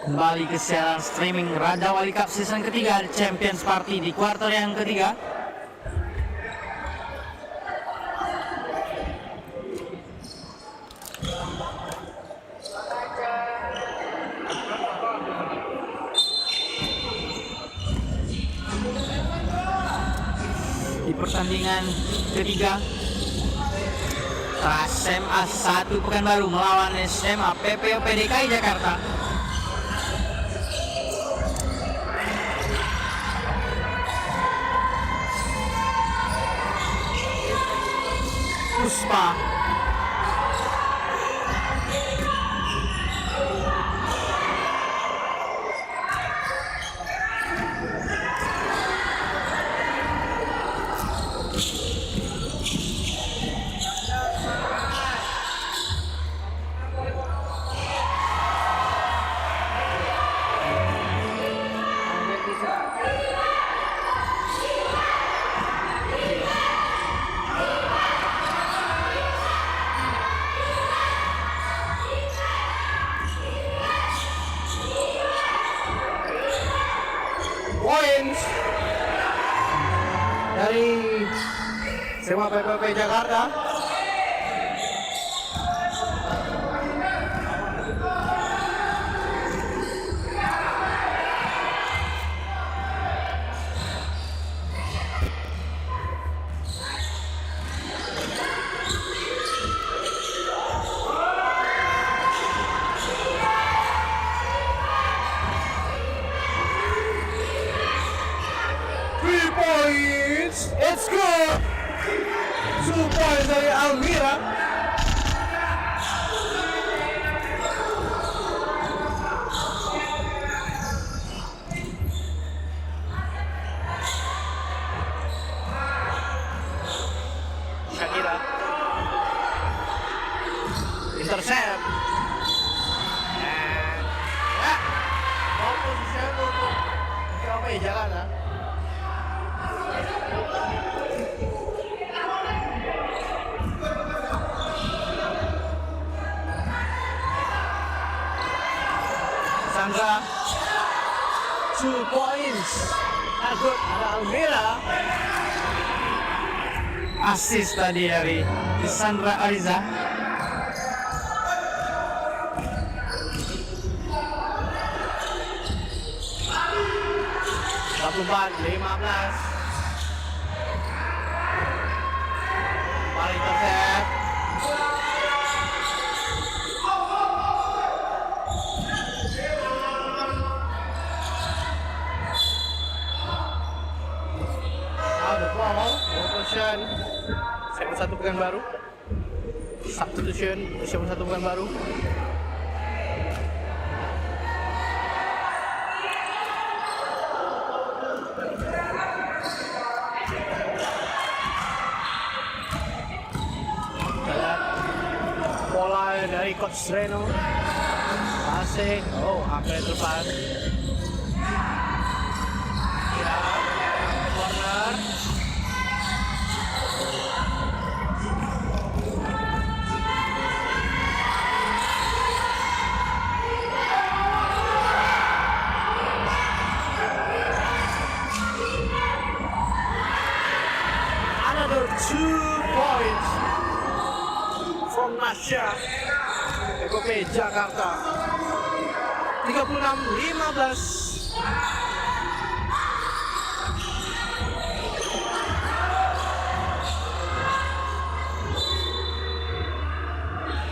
kembali ke siaran streaming Raja Wali Cup season ketiga Champions Party di kuarter yang ketiga. Di pertandingan ketiga, SMA 1 Pekanbaru melawan SMA PPOP DKI Jakarta. Puspa points dari SMA PPOP Jakarta. Points, it's good. 2 points dari Almira. Shakira intercept. And ya, ball position untuk PPOP Jakarta. Sandra 2 points. Good ada Almira. Assist tadi dari Sandra Ariza. Empat 15. Paling intercept. Substitution siapa satu pekan baru. Substitution siapa satu pekan baru. Pola dari Coach Reno. Asik. Oh, hampir terlepas. Ya, corner. Another 2 points from Nasya. PPOP Jakarta 36-15.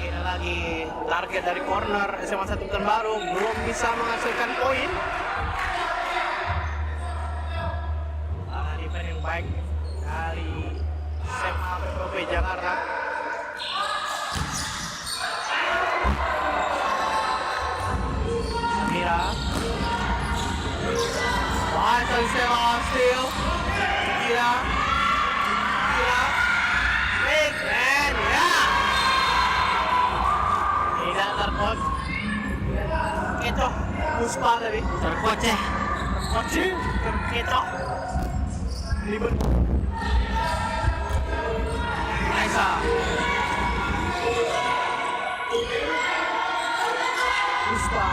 Ini lagi target dari corner SMA 1 Pekanbaru belum bisa menghasilkan poin. Defense yang baik dari SMA PPOP Jakarta. Mira. Wide Stella still. Kira. Big man, ya. Tidak terkot. Kecoh. Puspa tadi. Terkoceh. Kecoh. Ribet. Aisyah. Puspa.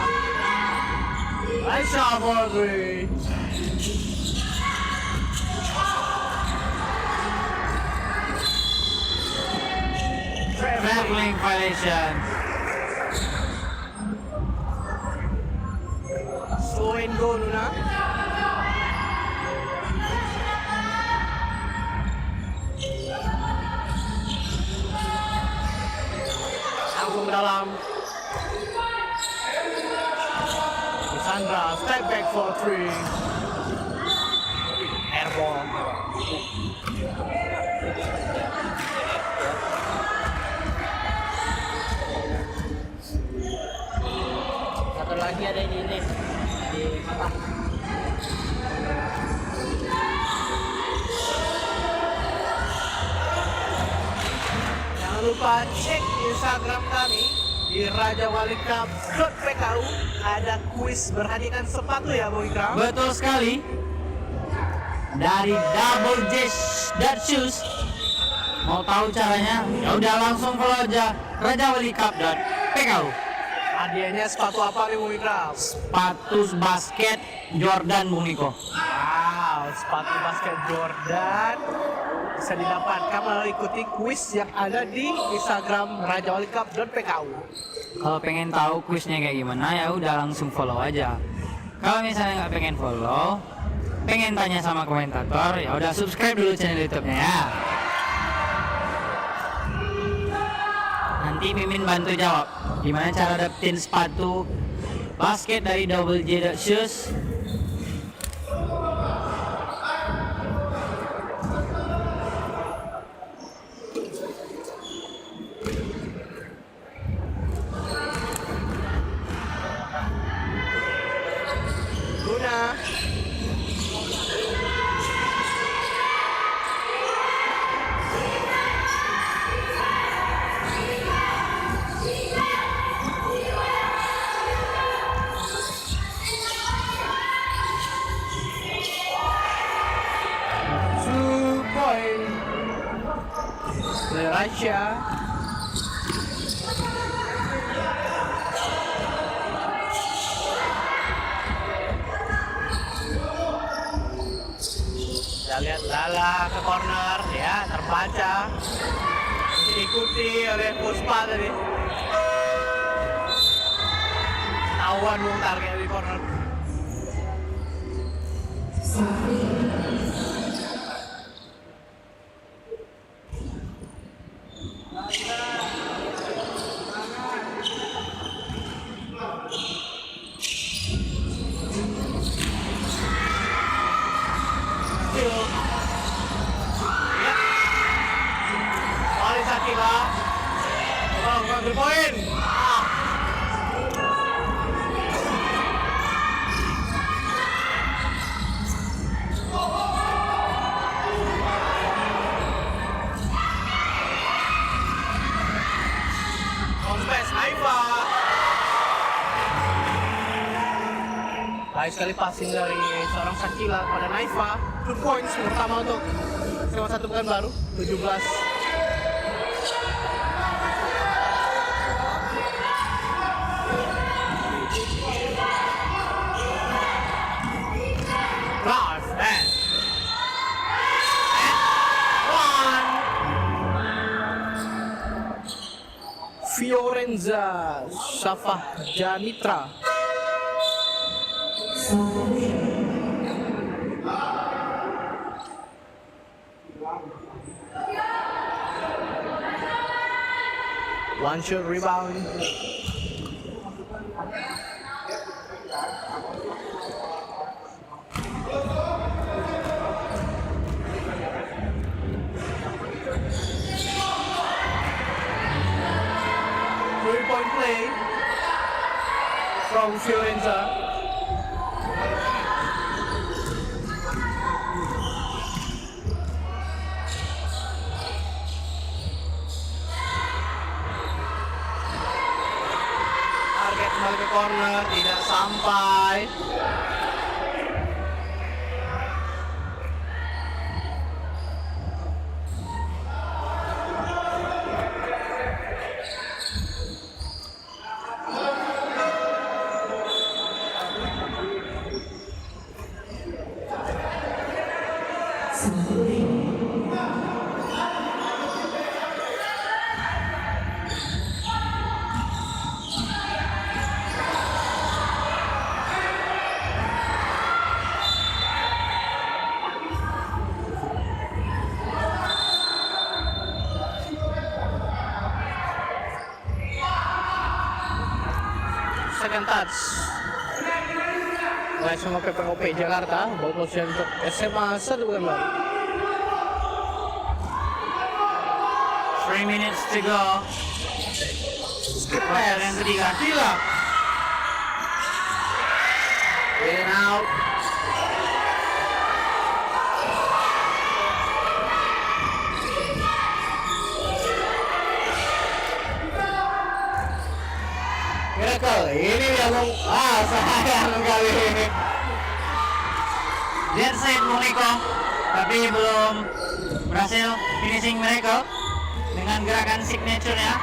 Aisyah for 3. Traveling violation. Slow and go, Nuna. Langsung ke dalam. Sandra, step back for 3. Airball. Satu lagi ada ini di mata. Jangan lupa cek Instagram kami di rajawalikap.pku. Ada kuis berhadiahkan sepatu ya, Bu Ikram. Betul sekali. Dari Double J Shoes. Mau tahu caranya? Ya udah langsung follow aja rajawalikap.pku. Hadiahnya sepatu apa nih Bung Ikram? Sepatu basket Jordan, Bung Niko. Wow, sepatu basket Jordan bisa didapatkan melalui ikuti kuis yang ada di Instagram rajawalikap.pku. Kalau pengen tahu kuisnya kayak gimana ya udah langsung follow aja. Kalau misalnya nggak pengen follow, pengen tanya sama komentator, ya udah subscribe dulu channel YouTube-nya ya. Nanti Mimin bantu jawab gimana cara dapetin sepatu basket dari Double J Shoes. Luna. Raja. Kita lihat Lala ke corner ya, terbaca. Diikuti oleh Puspa tadi. Tahuan dong target di corner. Sakila, bukan 3 poin. Konspes Naifa. Baik sekali passing dari seorang Sakila kepada Naifa. 2 points pertama untuk SMA 1 Pekanbaru 17. Drive and one. Fiorenza Safah Janitra. One shot rebound. Three-point play from Fiorenza. Target kembali ke corner, tidak sampai. Second touch. Baik sama PPOP Jakarta, ball position untuk SMA 1 Pekanbaru. 3 minutes to go. Quarter yang ketiga. Gila. In and out. Miracle, ini dia Bung. Sayang kali ini. Lihat saya Bung Niko, tapi belum berhasil finishing Miracle dengan gerakan signature-nya.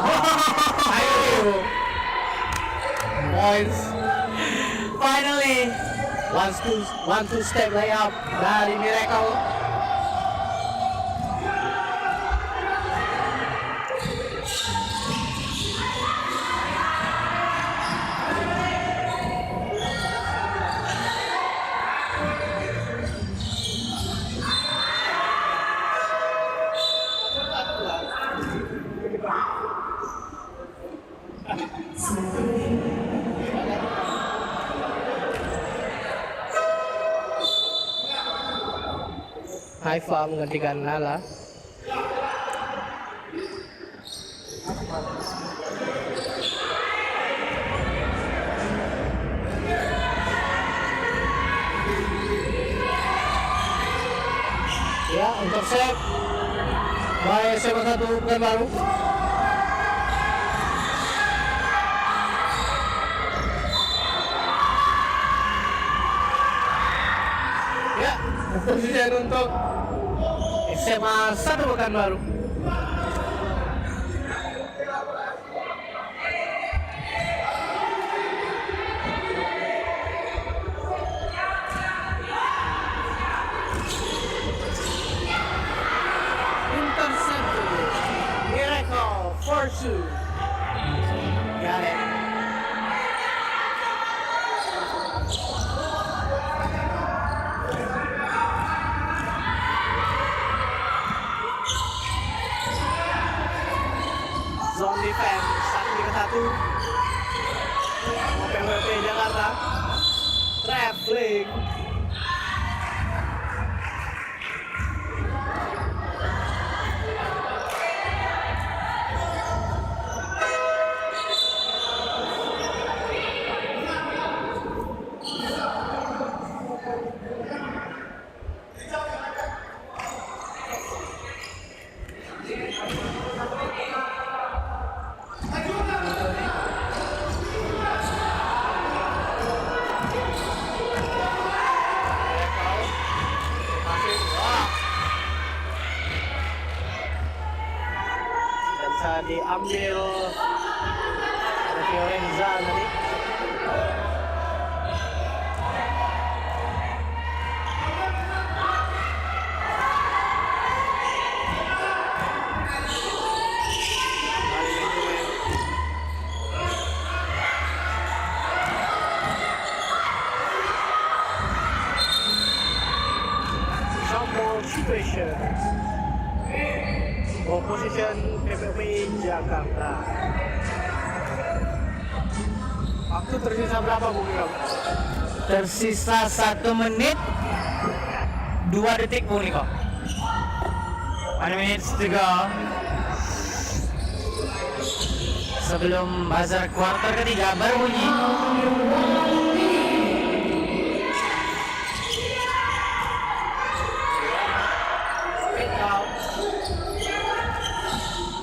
Ayo. Points. Finally, One two step layup dari Miracle. Haifa menggantikan Nala. Ya, intercept by SMA 1 Pekanbaru. Ya, keputusan untuk SMA 1 Pekanbaru. Intercept Miracle for two. Got it. Zone defense 1-1 PWP Jakarta traveling. Bisa diambil oleh Fiorenza tadi. Softball situation. Opposition PPP Jakarta. Waktu tersisa berapa Bu Niko? tersisa 1 menit 2 detik Bu Niko. 1 minute to go. Sebelum buzzer kuarter ketiga berbunyi. Kick out.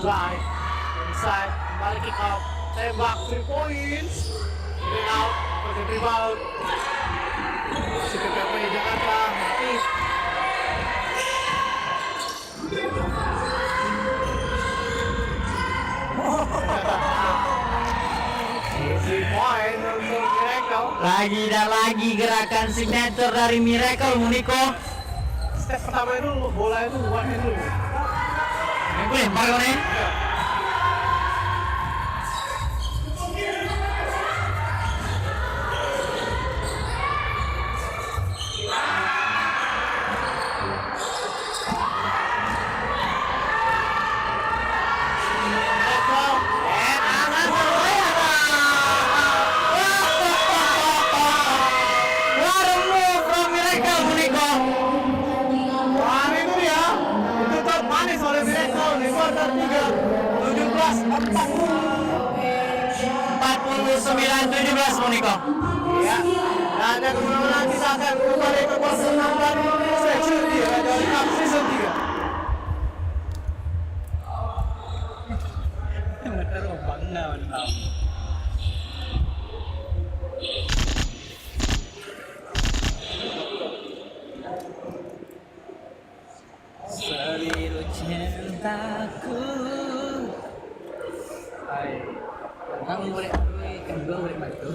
Drive. Inside. Balik kick out. Tembak 3 points. Kick out. Positive rebound. Si PPP Jakarta mati. Easy point untuk Miracle. Lagi dan lagi gerakan signature dari Miracle Muniko. Step pertama itu bola itu one hand dulu. Ini lempar kau nih. What a move from Miracle Muniko. Wah itu dia. Itu top manis oleh Miracle di kuarter 3. 49-17 Muniko. Ya, dan kemenangan kita akan kembali ke kuarter 6 dan section 3 dari Cup Season 3. Seluruh cintaku Kamu boleh kedua boleh bantu.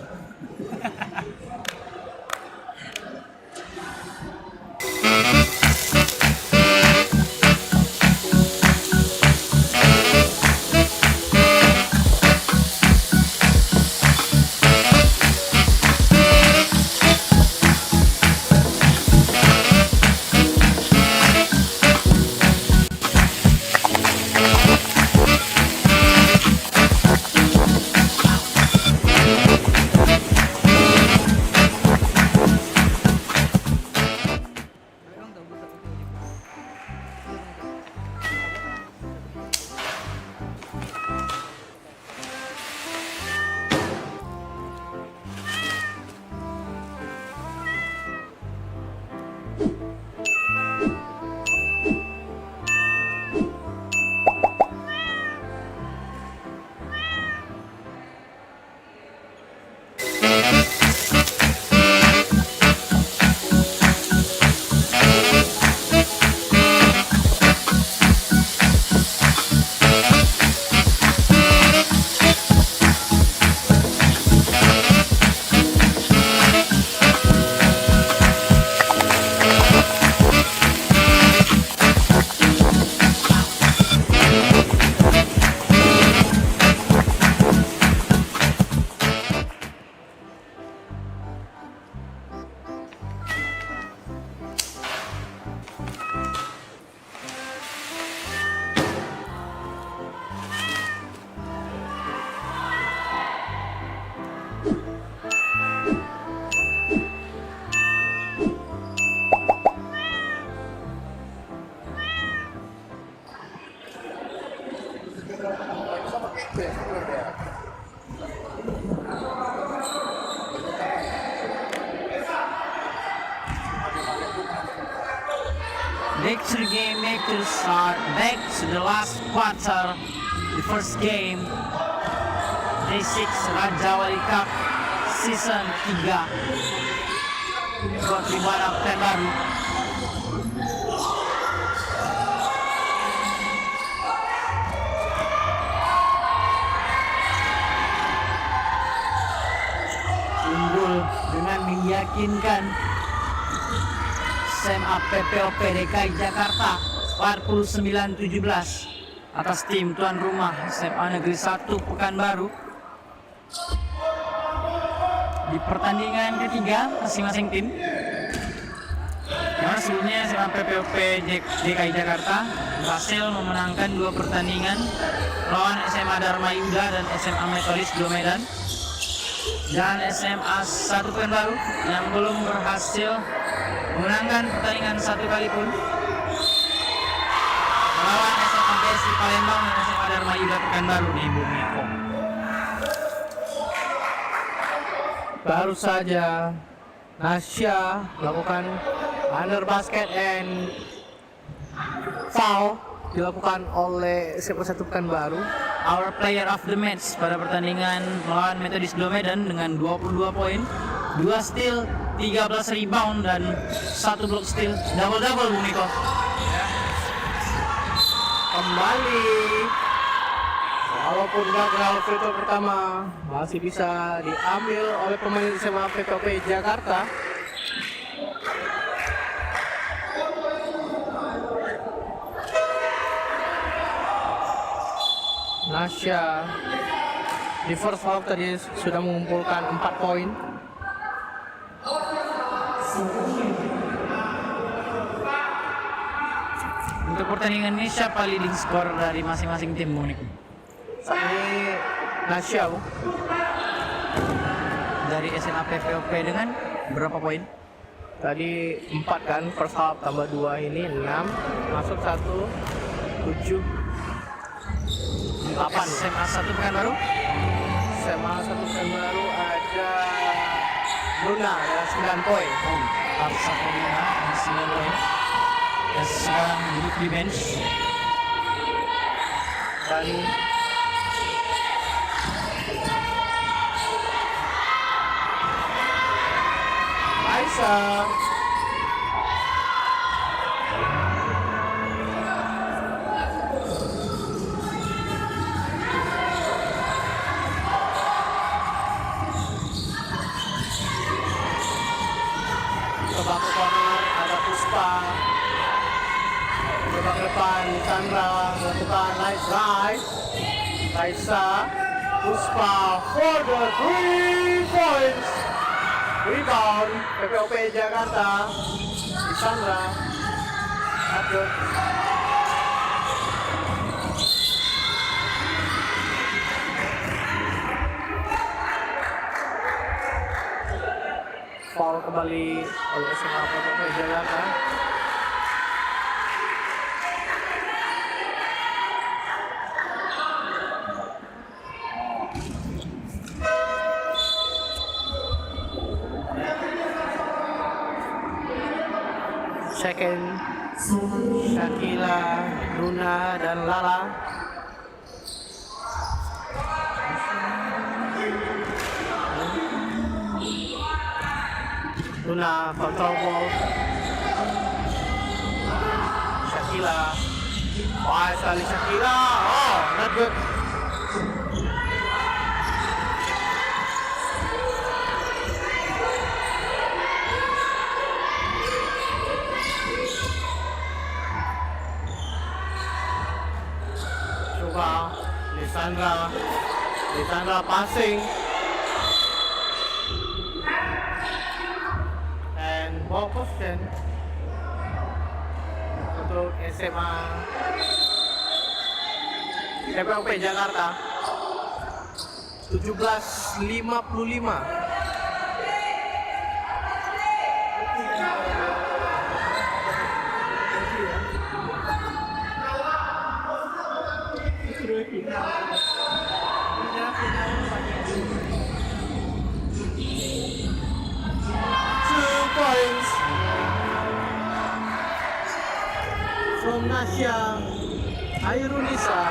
Back to the game, back to the start, back to the last quarter, the first game, Day 6 Raja Wali Cup Season 3 buat Ribara Pekanbaru. Unggul dengan meyakinkan SMA PPOP DKI Jakarta 49-17 atas tim tuan rumah SMA Negeri 1 Pekanbaru. Di pertandingan ketiga masing-masing tim, yang sebelumnya SMA PPOP DKI Jakarta berhasil memenangkan 2 pertandingan lawan SMA Dharma Yuda dan SMA Metodis Medan, dan SMA 1 Pekanbaru yang belum berhasil memenangkan pertandingan satu kali pun melawan SMA PSI Palembang dan SMA Dharma Yuda Pekanbaru di Bumi Kom. Baru saja Nasya melakukan under basket and foul dilakukan oleh SMA 1 Pekanbaru. Our player of the match pada pertandingan melawan Metodis Medan dengan 22 poin, 2 steal, 13 rebound dan 1 block steal, double-double Bumiko. Kembali, walaupun gagal free throw pertama, masih bisa diambil oleh pemain SMA PPOP Jakarta. Nasya di first half tadi sudah mengumpulkan 4 poin. Untuk pertandingan ini siapa leading skor dari masing-masing tim, Monik? Saat ini Nasya Dari SMA PPOP dengan berapa poin? tadi 4 kan, first half tambah 2 ini 6, masuk 1, 7, 8. SMA 1 Pekanbaru? SMA 1 Pekanbaru ada Luna ada 9 poin. Arsa Luna 9 poin. Dan sekarang duduk di bench. Dan Aisyah Raisa Puspa for the 3 points. Rebound PPOP Jakarta. Sandra. Adut. Foul kembali oleh SMA PPOP Jakarta. Second, Shakila, Luna, dan Lala. Luna control ball. Shakila. Wah, sekali Shakila. Oh, not good. Coba Lisandra passing. And ball possession untuk SMA PPOP Jakarta 17:55. Points from Nasya Airunisa.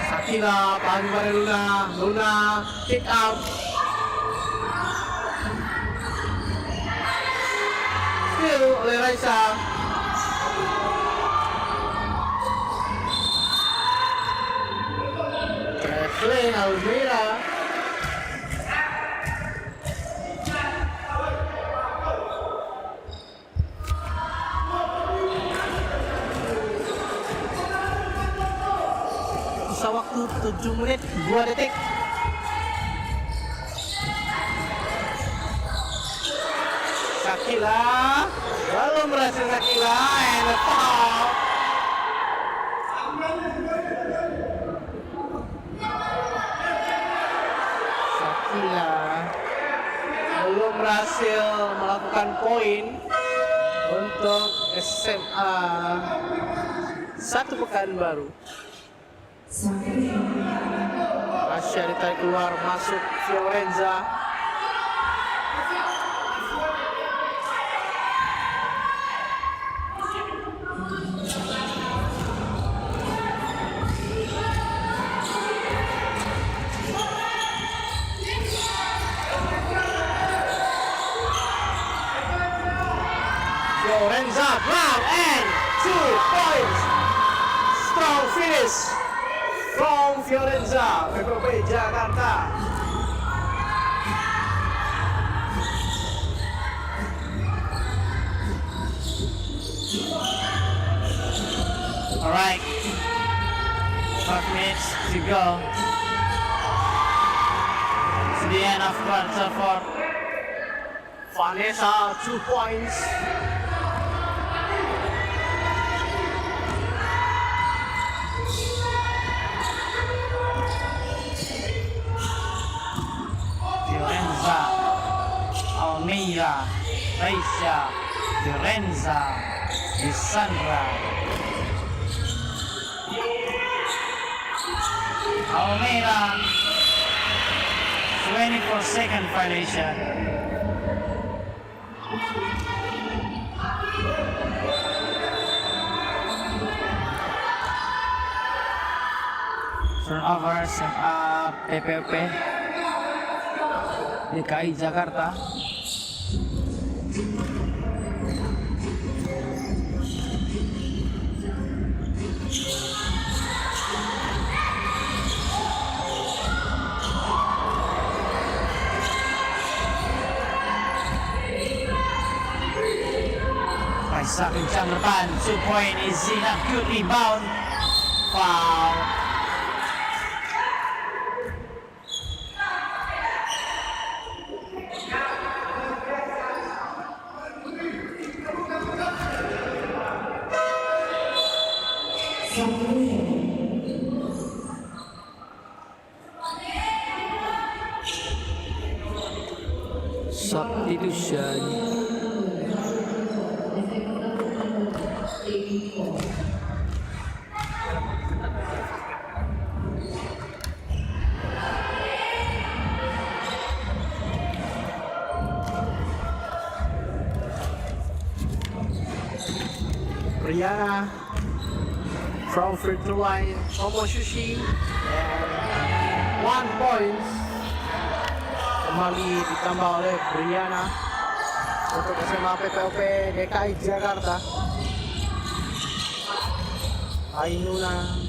Sakila paling pada Luna kick out. Still oleh Raisa. Evelyn Almira. Sisa waktu 7 menit 2 detik. Shakila belum berhasil Shakila and a foul. Shakila belum berhasil melakukan poin untuk SMA 1 Pekanbaru. Masya ditarik keluar, masuk Fiorenza. Fiorenza grab and 2 points. Strong finish from Fiorenza PPOP Jakarta. Alright, 5 minutes to go. It's the end of quarter 4. Vanessa 2 points. Fiorenza, Almeida, Raisa, Fiorenza, Lisandra. Almeida, 24-second violation. Turnover SMA PPOP DKI Jakarta. Raisa kencang depan, 2 point is enough, good rebound. foul. Substitution. Brianna from free throw line, Tomo Sushi, and 1 point kembali ditambah oleh Brianna untuk SMA PPOP DKI Jakarta. Ainuna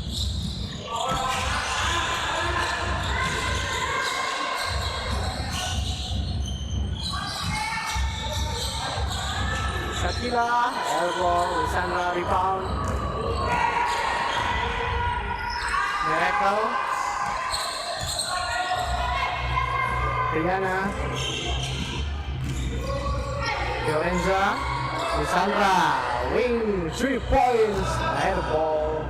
Shakila, elbow, Sandra rebound. Miracle. Rihanna. Fiorenza. Sandra. Wing 3 points. Air ball.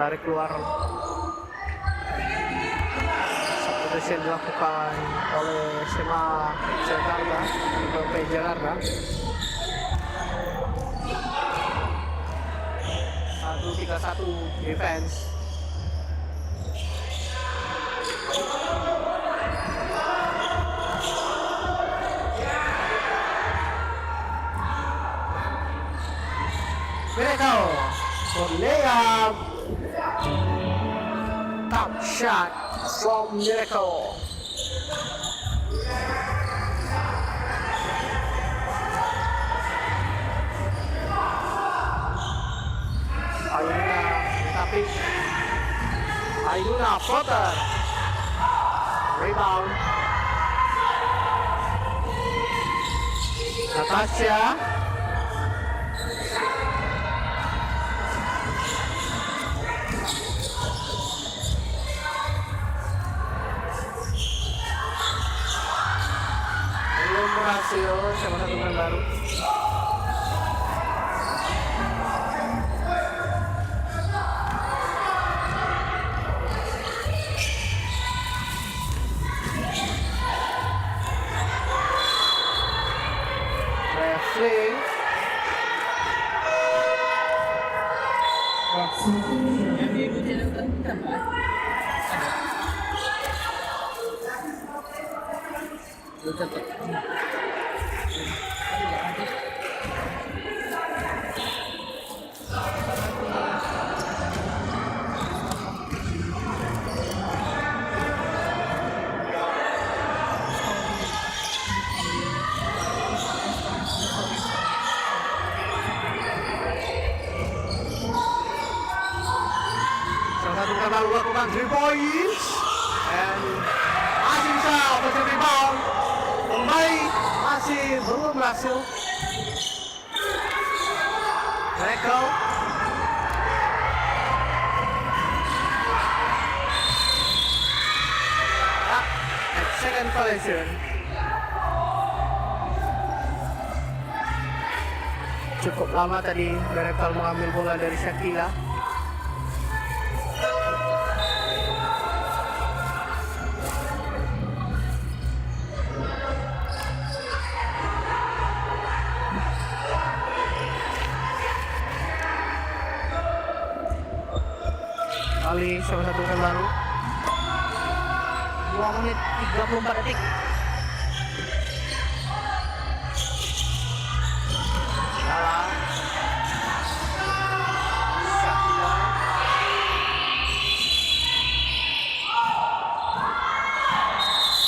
Tarik keluar. Yang dilakukan oleh SMA Jakarta, PPOP Jakarta. 1-3-1 defense. Miracle for layup. Top shot from Miracle. Ainuna, tapi Ainuna floater. Rebound. Natasha. Belum berhasil, sama satu pemain baru. Wrestling. Satu kata lakukan 3 points and masih bisa dapat rebound, kembali masih belum berhasil. Miracle. Second collision. Cukup lama tadi Miracle mengambil bola dari Shakila. Kali sama satu kan baru 2 menit 34 detik. Salah. Shakila.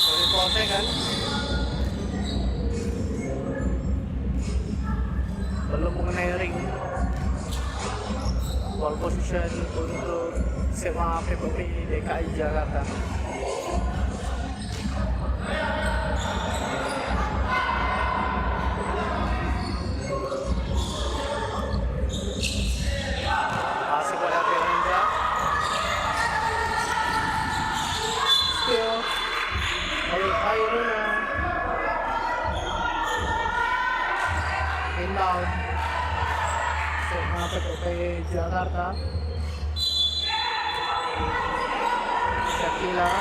24 seconds. Belum mengenai ring. Ball position untuk SMA PPOP DKI Jakarta. PPOP Jakarta. Shakila,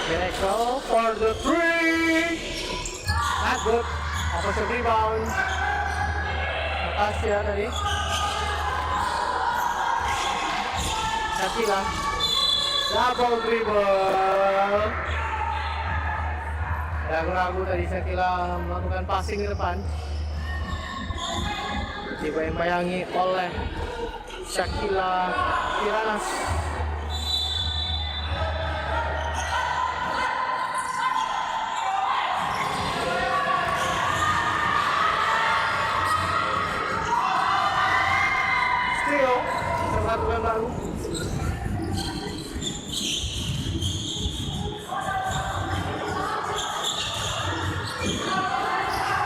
Miracle for the three. Not good. Offensive rebound. Natasha tadi. Shakila, double dribble. Ragu-ragu tadi Shakila melakukan passing ke depan. Dibayang-bayangi oleh Shakila Kiranas. Steal, satu yang baru.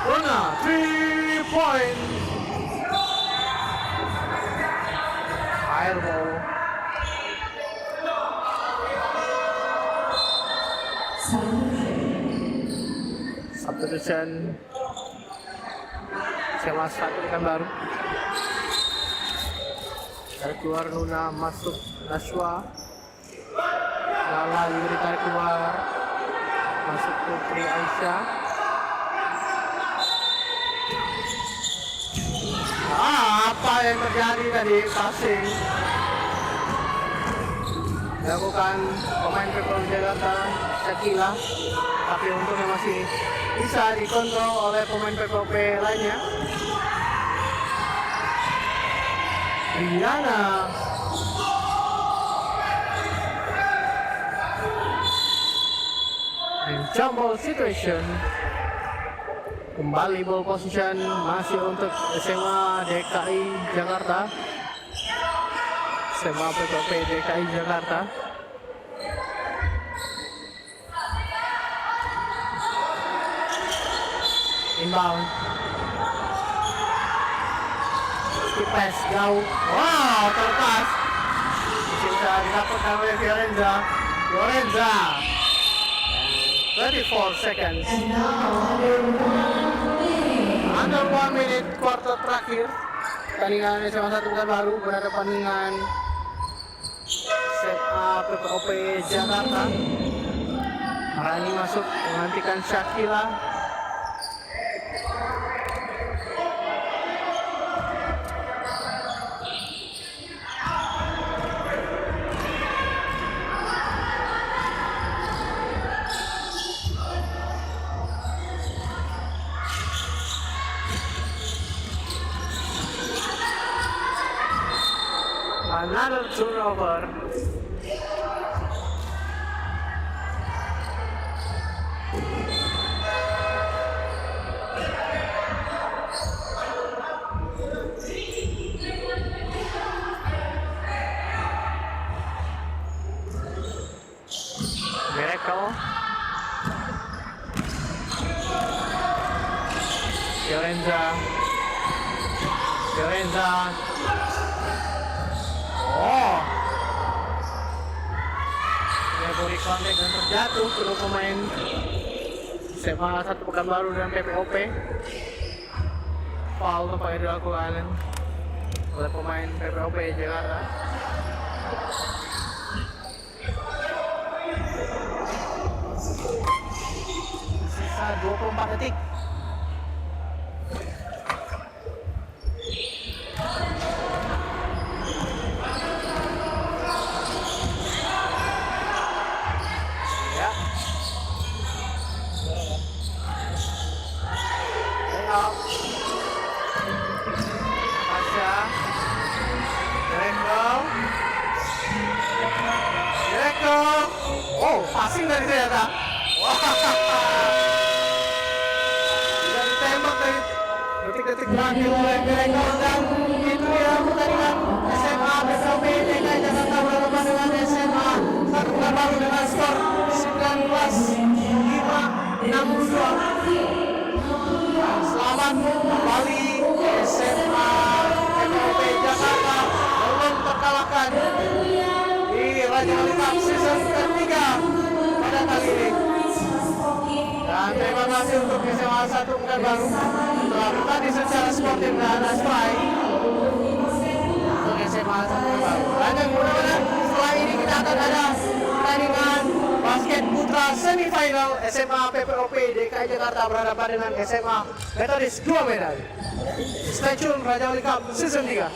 Luna, 3-point. Airball. Substitution. SMA 1 kan baru. Dari keluar Luna, masuk Nashwa. Lala juga ditarik keluar. Masuk Putri Aisyah. Apa yang terjadi tadi? Passing dilakukan pemain PPOP Jakarta Shakila, tapi untungnya masih bisa dikontrol oleh pemain PPOP lainnya. Riana and jumble situation. Kembali ball position masih untuk SMA DKI Jakarta. SMA PPOP DKI Jakarta. Inbound. Skip pass jauh. Wow, terlepas. Bisa didapatkan oleh Fiorenza. 34 seconds. Under 1 minute quarter terakhir. Pertandingan SMA 1 baru berhadapan dengan SMA PPOP Jakarta. Rani masuk menggantikan Shakila. Another turnover. Miracle. Fiorenza. Oh, dia body contact dan terjatuh kedua pemain SMA 1 Pekanbaru dan PPOP. Foul tampaknya dilakukan oleh pemain PPOP Jakarta. Sisa 24 detik. Oh, passing dari ternyata. Wah. Tidak ditembak dari detik-detik terakhir oleh Miracle, dan itu ya pertandingan SMA PPOP DKI Jakarta berhadapan dengan SMA 1 Pekanbaru dengan skor 19-5-62. Selamat kembali SMA PPOP Jakarta belum terkalahkan di Raja Wali Cup season ketiga pada kali ini. Dan terima kasih untuk SMA 1 Pekanbaru telah bertanding secara sportif dan baik. SMA Sangkis Baru. Dan mudah-mudahan setelah ini kita akan ada pertandingan basket putra semifinal SMA PPOP DKI Jakarta berhadapan dengan SMA Metodis 2 Medan. Stay tune Raja Wali Cup Season 3.